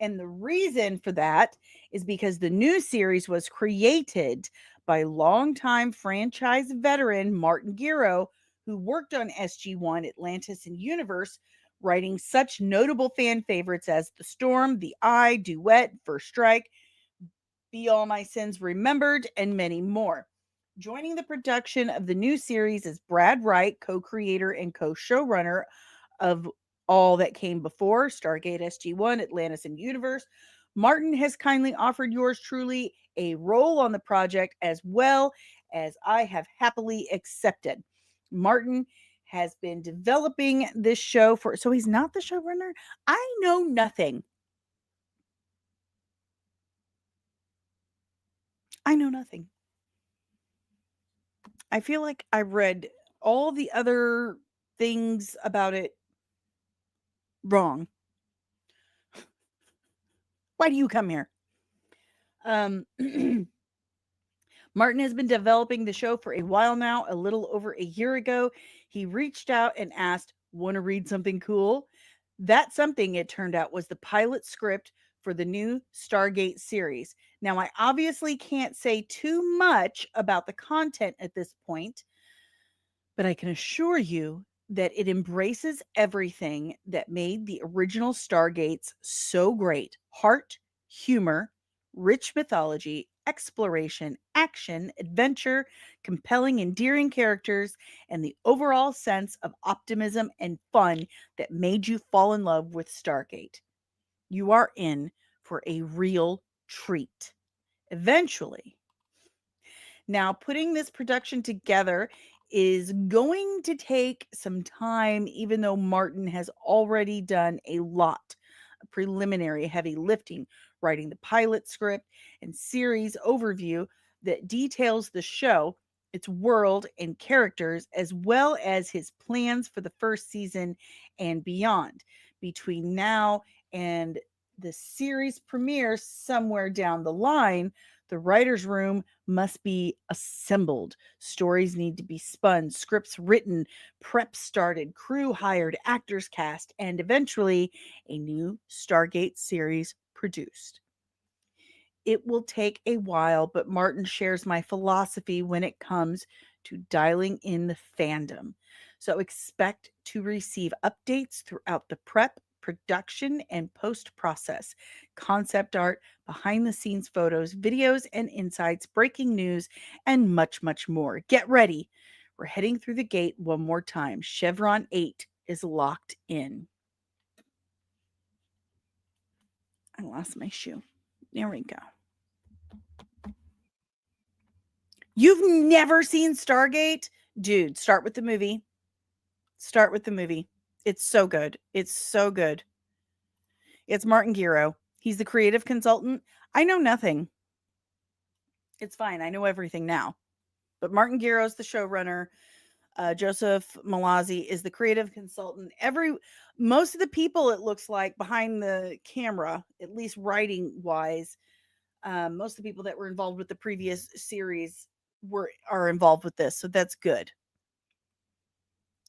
And the reason for that is because the new series was created by longtime franchise veteran Martin Gero, who worked on SG-1, Atlantis, and Universe, writing such notable fan favorites as The Storm, The Eye, Duet, First Strike, Be All My Sins Remembered, and many more. Joining the production of the new series is Brad Wright, co-creator and co-showrunner of all that came before, Stargate, SG-1, Atlantis, and Universe. Martin has kindly offered yours truly a role on the project, as well as I have happily accepted. Martin has been developing this show so he's not the showrunner? I know nothing. I know nothing. I feel like I read all the other things about it wrong. Why do you come here? Martin has been developing the show for a while now. A little over a year ago, he reached out and asked, "Want to read something cool?" That something, it turned out, was the pilot script for the new Stargate series. Now, I obviously can't say too much about the content at this point, but I can assure you that it embraces everything that made the original Stargates so great: heart, humor, rich mythology, exploration, action, adventure, compelling, endearing characters, and the overall sense of optimism and fun that made you fall in love with Stargate. You are in for a real treat. Eventually. Now, putting this production together is going to take some time, even though Martin has already done a lot of preliminary heavy lifting, writing the pilot script and series overview that details the show, its world, and characters, as well as his plans for the first season and beyond. Between now and the series premiere somewhere down the line, the writer's room must be assembled. Stories need to be spun, scripts written, prep started, crew hired, actors cast, and eventually a new Stargate series produced. It will take a while, but Martin shares my philosophy when it comes to dialing in the fandom. So expect to receive updates throughout the prep, production, and post process, concept art, behind the scenes photos, videos and insights, breaking news, and much, much more. Get ready. We're heading through the gate one more time. Chevron 8 is locked in. I lost my shoe. There we go. You've never seen Stargate? Dude, start with the movie. Start with the movie. It's so good. It's so good. It's Martin Giro. He's the creative consultant. I know nothing. It's fine. I know everything now. But Martin Giro's the showrunner. Joseph Malazzi is the creative consultant. Most of the people, it looks like, behind the camera, at least writing wise, most of the people that were involved with the previous series are involved with this. So that's good.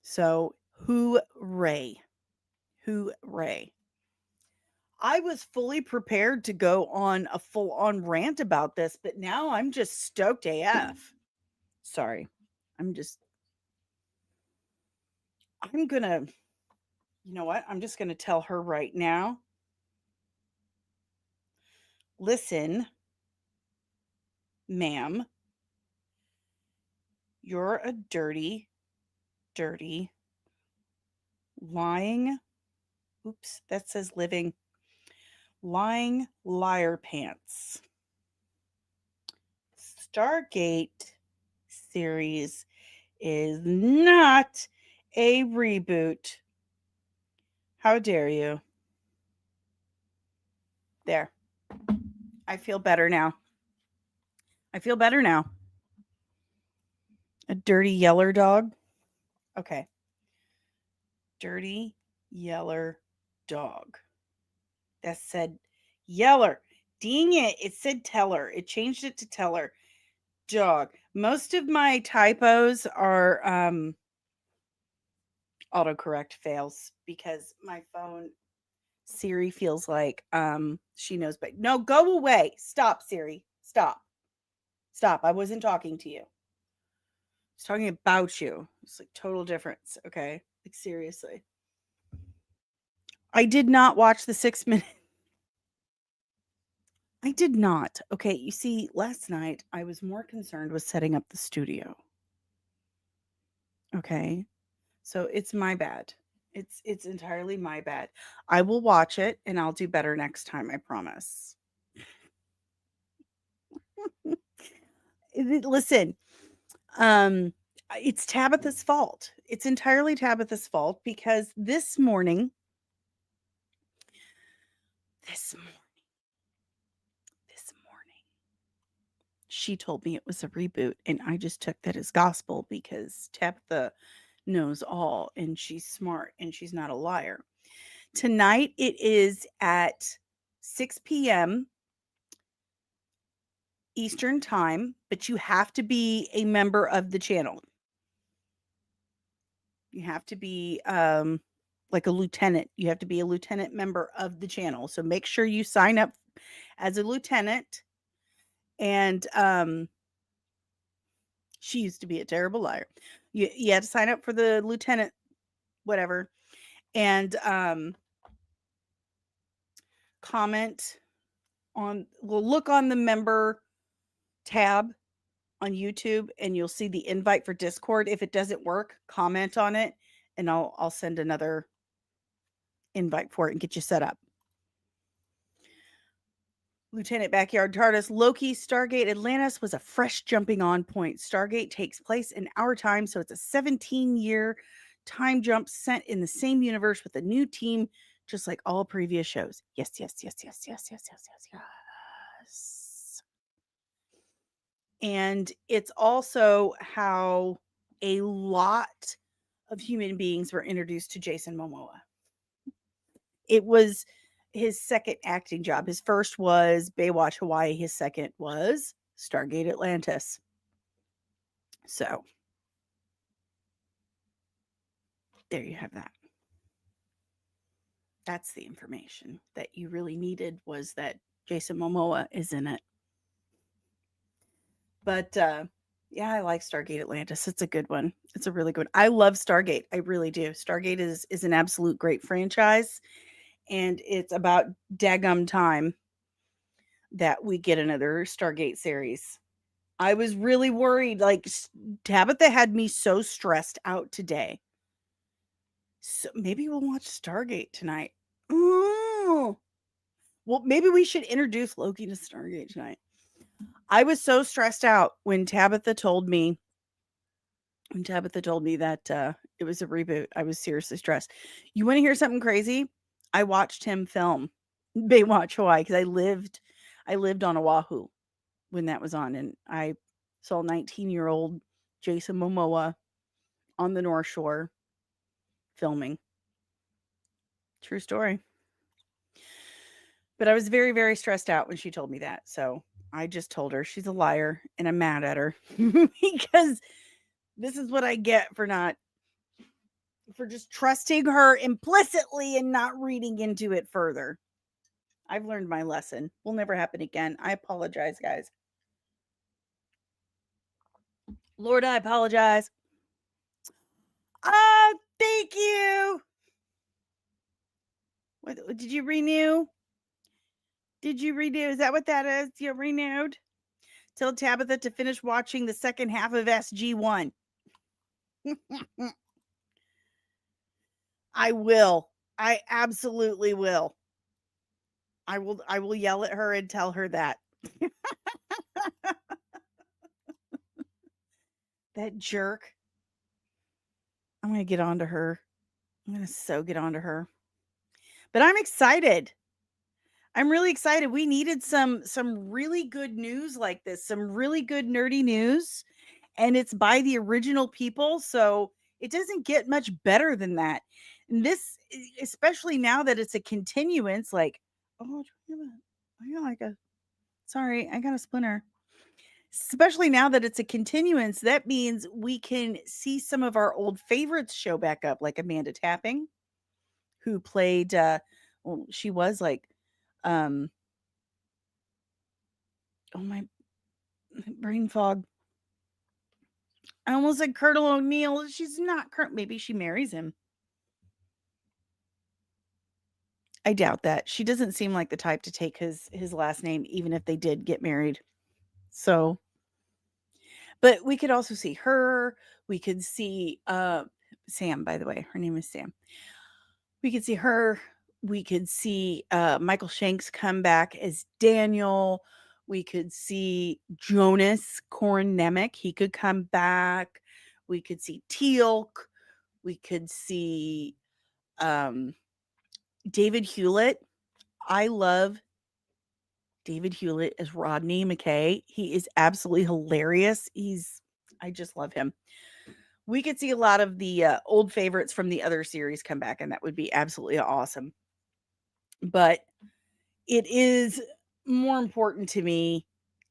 So hooray. Hooray. I was fully prepared to go on a full-on rant about this, but now I'm just stoked AF. Sorry. I'm gonna, you know what? I'm just gonna tell her right now. Listen, ma'am, you're a dirty, dirty, lying, oops, that says living, lying liar pants. Stargate series is not a reboot. How dare you? There. I feel better now. I feel better now. A dirty yeller dog. Okay. Dirty yeller dog. That said yeller. Dang it. It said teller. It changed it to teller. Dog. Most of my typos are autocorrect fails because my phone Siri feels like she knows, but no, go away. Stop, Siri. Stop. Stop. I wasn't talking to you. I was talking about you. It's like total difference. Okay. Like seriously. I did not watch the 6 minute. I did not. Okay, you see, last night I was more concerned with setting up the studio. Okay. So it's my bad. It's entirely my bad. I will watch it and I'll do better next time, I promise. Listen, it's Tabitha's fault. It's entirely Tabitha's fault because this morning, she told me it was a reboot, and I just took that as gospel because Tabitha knows all, and she's smart, and she's not a liar. Tonight it is at 6 p.m. Eastern time, but you have to be a member of the channel. You have to be like a lieutenant. You have to be a lieutenant member of the channel. So make sure you sign up as a lieutenant. And she used to be a terrible liar. You had to sign up for the lieutenant, whatever, and comment on. Well, look on the member tab on YouTube, and you'll see the invite for Discord. If it doesn't work, comment on it, and I'll send another invite for it and get you set up. Lieutenant Backyard TARDIS, Loki, Stargate Atlantis was a fresh jumping on point. Stargate takes place in our time, so it's a 17-year time jump set in the same universe with a new team, just like all previous shows. Yes, yes, yes, yes, yes, yes, yes, yes, yes. And it's also how a lot of human beings were introduced to Jason Momoa. It was his second acting job. His first was Baywatch Hawaii. His second was Stargate Atlantis. So there you have that. That's the information that you really needed, was that Jason Momoa is in it. But yeah, I like Stargate Atlantis. It's a good one. It's a really good one. I love Stargate. I really do. Stargate is an absolute great franchise. And it's about daggum time that we get another Stargate series. I was really worried. Like, Tabitha had me so stressed out today. So maybe we'll watch Stargate tonight. Ooh. Well, maybe we should introduce Loki to Stargate tonight. I was so stressed out when Tabitha told me that it was a reboot. I was seriously stressed. You want to hear something crazy? I watched him film Baywatch Hawaii, because I lived on Oahu when that was on, and I saw 19-year-old Jason Momoa on the North Shore filming. True story. But I was very, very stressed out when she told me that. So I just told her she's a liar and I'm mad at her because this is what I get for just trusting her implicitly and not reading into it further. I've learned my lesson. Will never happen again. I apologize, guys. Lord, I apologize. Thank you. What did you renew? Did you renew? Is that what that is? You renewed? Tell Tabitha to finish watching the second half of SG1. I will. I absolutely will. I will yell at her and tell her that. That jerk. I'm going to get on to her. I'm going to so get on to her. But I'm excited. I'm really excited. We needed some really good news like this, some really good nerdy news, and it's by the original people, so it doesn't get much better than that. And this, especially now that it's a continuance, like, oh, I got like a, sorry, I got a splinter. Especially now that it's a continuance, that means we can see some of our old favorites show back up, like Amanda Tapping, who played, well, she was like, oh my brain fog. I almost said Colonel O'Neill. She's not Colonel. Maybe she marries him. I doubt that. She doesn't seem like the type to take his last name, even if they did get married. So, but we could also see her. We could see Sam, by the way. Her name is Sam. We could see her. We could see Michael Shanks come back as Daniel. We could see Jonas Corin Nemec. He could come back. We could see Teal'c. We could see David Hewlett. I love David Hewlett as Rodney McKay. He is absolutely hilarious. I just love him. We could see a lot of the old favorites from the other series come back, and that would be absolutely awesome. But it is more important to me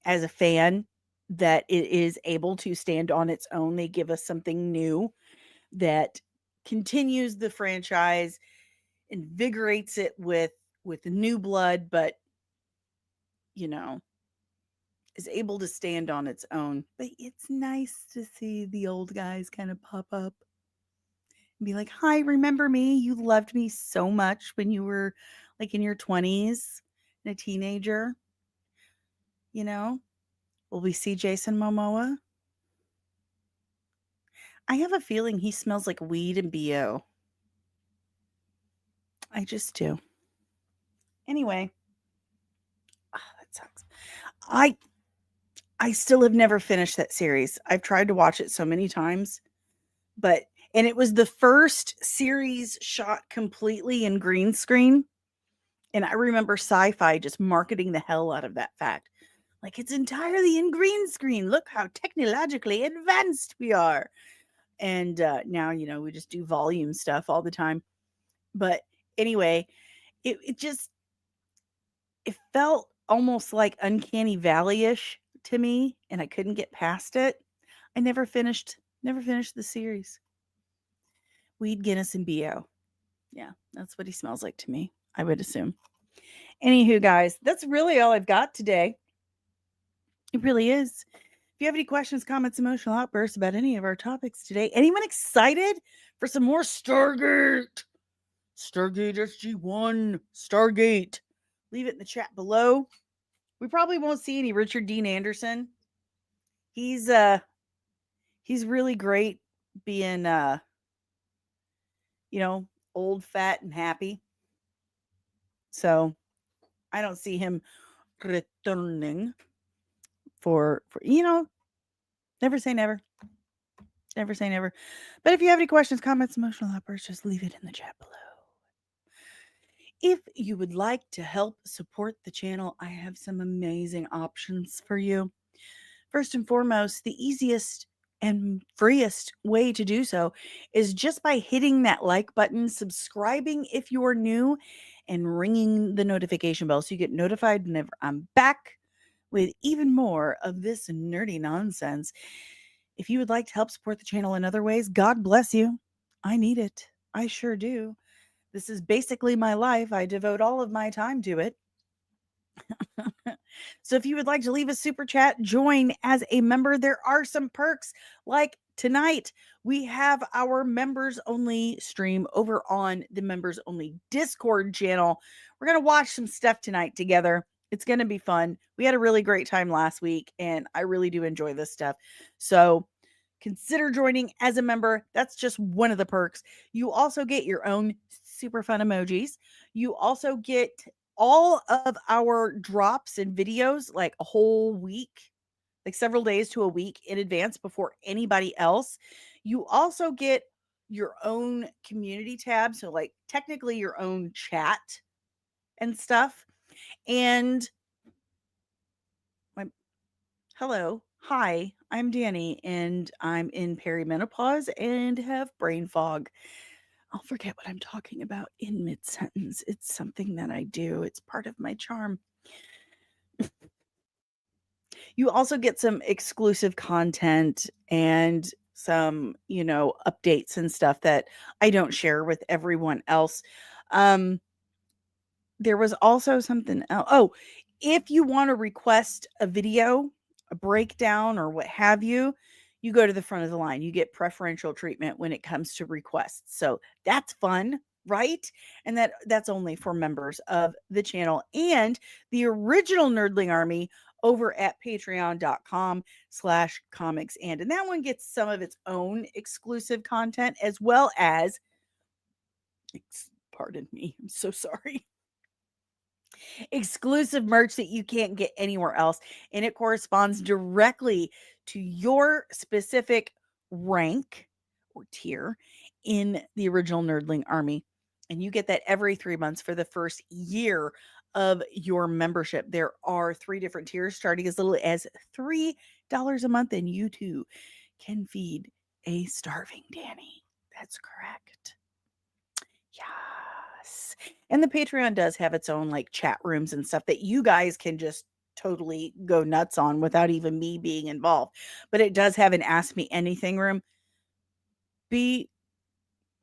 as a fan that it is able to stand on its own. They give us something new that continues the franchise, invigorates it with new blood, but is able to stand on its own. But it's nice to see the old guys kind of pop up and be like, "Hi, remember me? You loved me so much when you were like in your 20s and a teenager." Will we see Jason Momoa? I have a feeling he smells like weed and BO. I just do. Anyway, that sucks. I still have never finished that series. I've tried to watch it so many times, and it was the first series shot completely in green screen. And I remember Sci-Fi just marketing the hell out of that fact. Like, it's entirely in green screen. Look how technologically advanced we are. And now, we just do volume stuff all the time. But anyway, it felt almost like Uncanny Valley-ish to me, and I couldn't get past it. I never finished the series. Weed, Guinness, and BO. Yeah, that's what he smells like to me, I would assume. Anywho, guys, that's really all I've got today. It really is. If you have any questions, comments, emotional outbursts about any of our topics today, anyone excited for some more Stargate? Stargate SG1, Stargate. Leave it in the chat below. We probably won't see any Richard Dean Anderson. He's really great being old, fat, and happy. So I don't see him returning for never say never. Never say never. But if you have any questions, comments, emotional outbursts, just leave it in the chat below. If you would like to help support the channel, I have some amazing options for you. First and foremost, the easiest and freest way to do so is just by hitting that like button, subscribing if you are new, and ringing the notification bell so you get notified whenever I'm back with even more of this nerdy nonsense. If you would like to help support the channel in other ways, God bless you. I need it. I sure do. This is basically my life. I devote all of my time to it. So if you would like to leave a super chat, join as a member. There are some perks. Like tonight, we have our members only stream over on the members only Discord channel. We're going to watch some stuff tonight together. It's going to be fun. We had a really great time last week, and I really do enjoy this stuff. So consider joining as a member. That's just one of the perks. You also get your own super fun emojis. You also get all of our drops and videos like a whole week, like several days to a week in advance before anybody else. You also get your own community tab. So, like, technically your own chat and stuff. And hello. Hi, I'm Dani, and I'm in perimenopause and have brain fog. I'll forget what I'm talking about in mid sentence. It's something that I do, it's part of my charm. You also get some exclusive content and some, updates and stuff that I don't share with everyone else. There was also something else. Oh, if you want to request a video, a breakdown, or what have you, you go to the front of the line. You get preferential treatment when it comes to requests. So that's fun, right? And that's only for members of the channel and the original Nerdling Army over at patreon.com/comics. And that one gets some of its own exclusive content as well as, pardon me, I'm so sorry, exclusive merch that you can't get anywhere else. And it corresponds directly to your specific rank or tier in the original Nerdling Army. And you get that every 3 months for the first year of your membership. There are 3 different tiers starting as little as $3 a month, and you too can feed a starving Dani. That's correct. Yes. And the Patreon does have its own like chat rooms and stuff that you guys can just totally go nuts on without even me being involved. But it does have an Ask Me Anything room. Be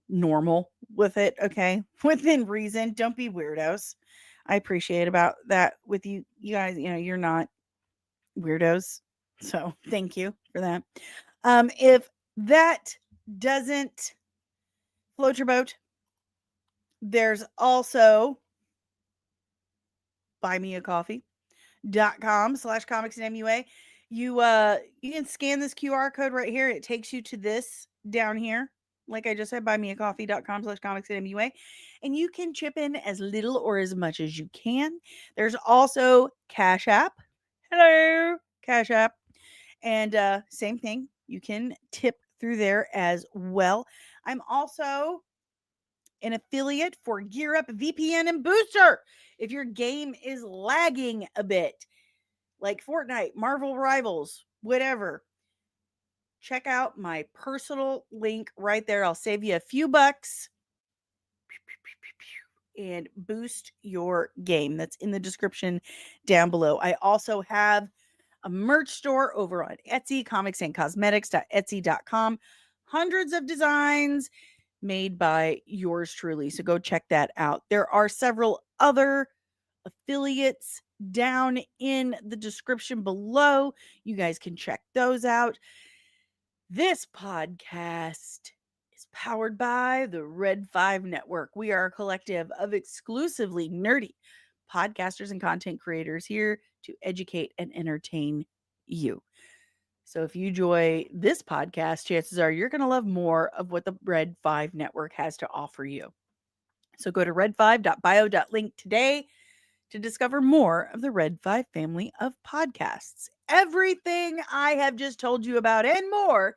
normal with it, okay? Within reason. Don't be weirdos. I appreciate about that with you guys, you're not weirdos. So, thank you for that. If that doesn't float your boat, there's also buymeacoffee.com/comics and MUA. You can scan this QR code right here. It takes you to this down here. Like I just said, buymeacoffee.com/comics and MUA. And you can chip in as little or as much as you can. There's also Cash App. Hello, Cash App. And same thing. You can tip through there as well. I'm also an affiliate for Gear Up VPN and Booster. If your game is lagging a bit, like Fortnite, Marvel Rivals, whatever, check out my personal link right there. I'll save you a few bucks and boost your game. That's in the description down below. I also have a merch store over on Etsy, comicsandcosmetics.etsy.com. Hundreds of designs made by yours truly. So go check that out. There are several other affiliates down in the description below. You guys can check those out. This podcast is powered by the Red 5 Network. We are a collective of exclusively nerdy podcasters and content creators here to educate and entertain you. So if you enjoy this podcast, chances are you're going to love more of what the Red 5 Network has to offer you. So go to red5.bio.link today to discover more of the Red 5 family of podcasts. Everything I have just told you about and more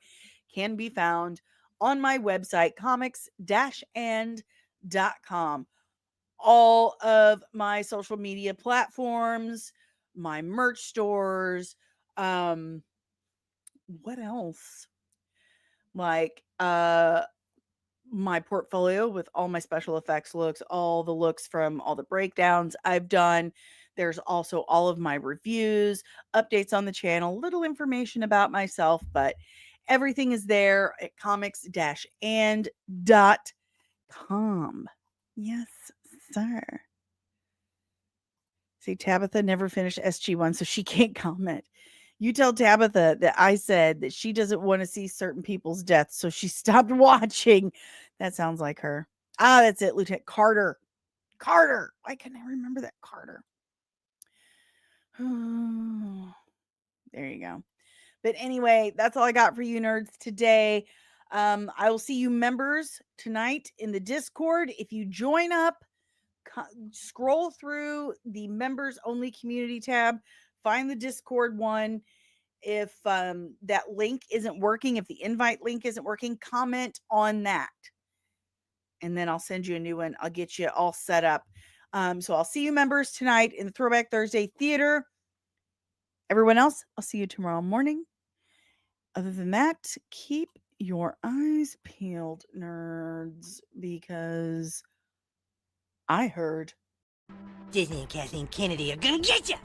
can be found on my website, comics-and.com. all of my social media platforms, my merch stores, what else? Like my portfolio with all my special effects looks, all the looks from all the breakdowns I've done. There's also all of my reviews, updates on the channel, little information about myself, but everything is there at comics-and.com. Yes, sir. See, Tabitha never finished SG1, so she can't comment. You tell Tabitha that I said that she doesn't want to see certain people's deaths, so she stopped watching. That sounds like her. Ah, that's it, Lieutenant Carter. Carter. Why can't I remember that? Carter. There you go. But anyway, that's all I got for you nerds today. I will see you members tonight in the Discord. If you join up, scroll through the members only community tab, find the Discord one. If that link isn't working, if the invite link isn't working, comment on that. And then I'll send you a new one. I'll get you all set up. So I'll see you members tonight in the Throwback Thursday Theater. Everyone else, I'll see you tomorrow morning. Other than that, keep your eyes peeled, nerds, because I heard Disney and Kathleen Kennedy are gonna get you!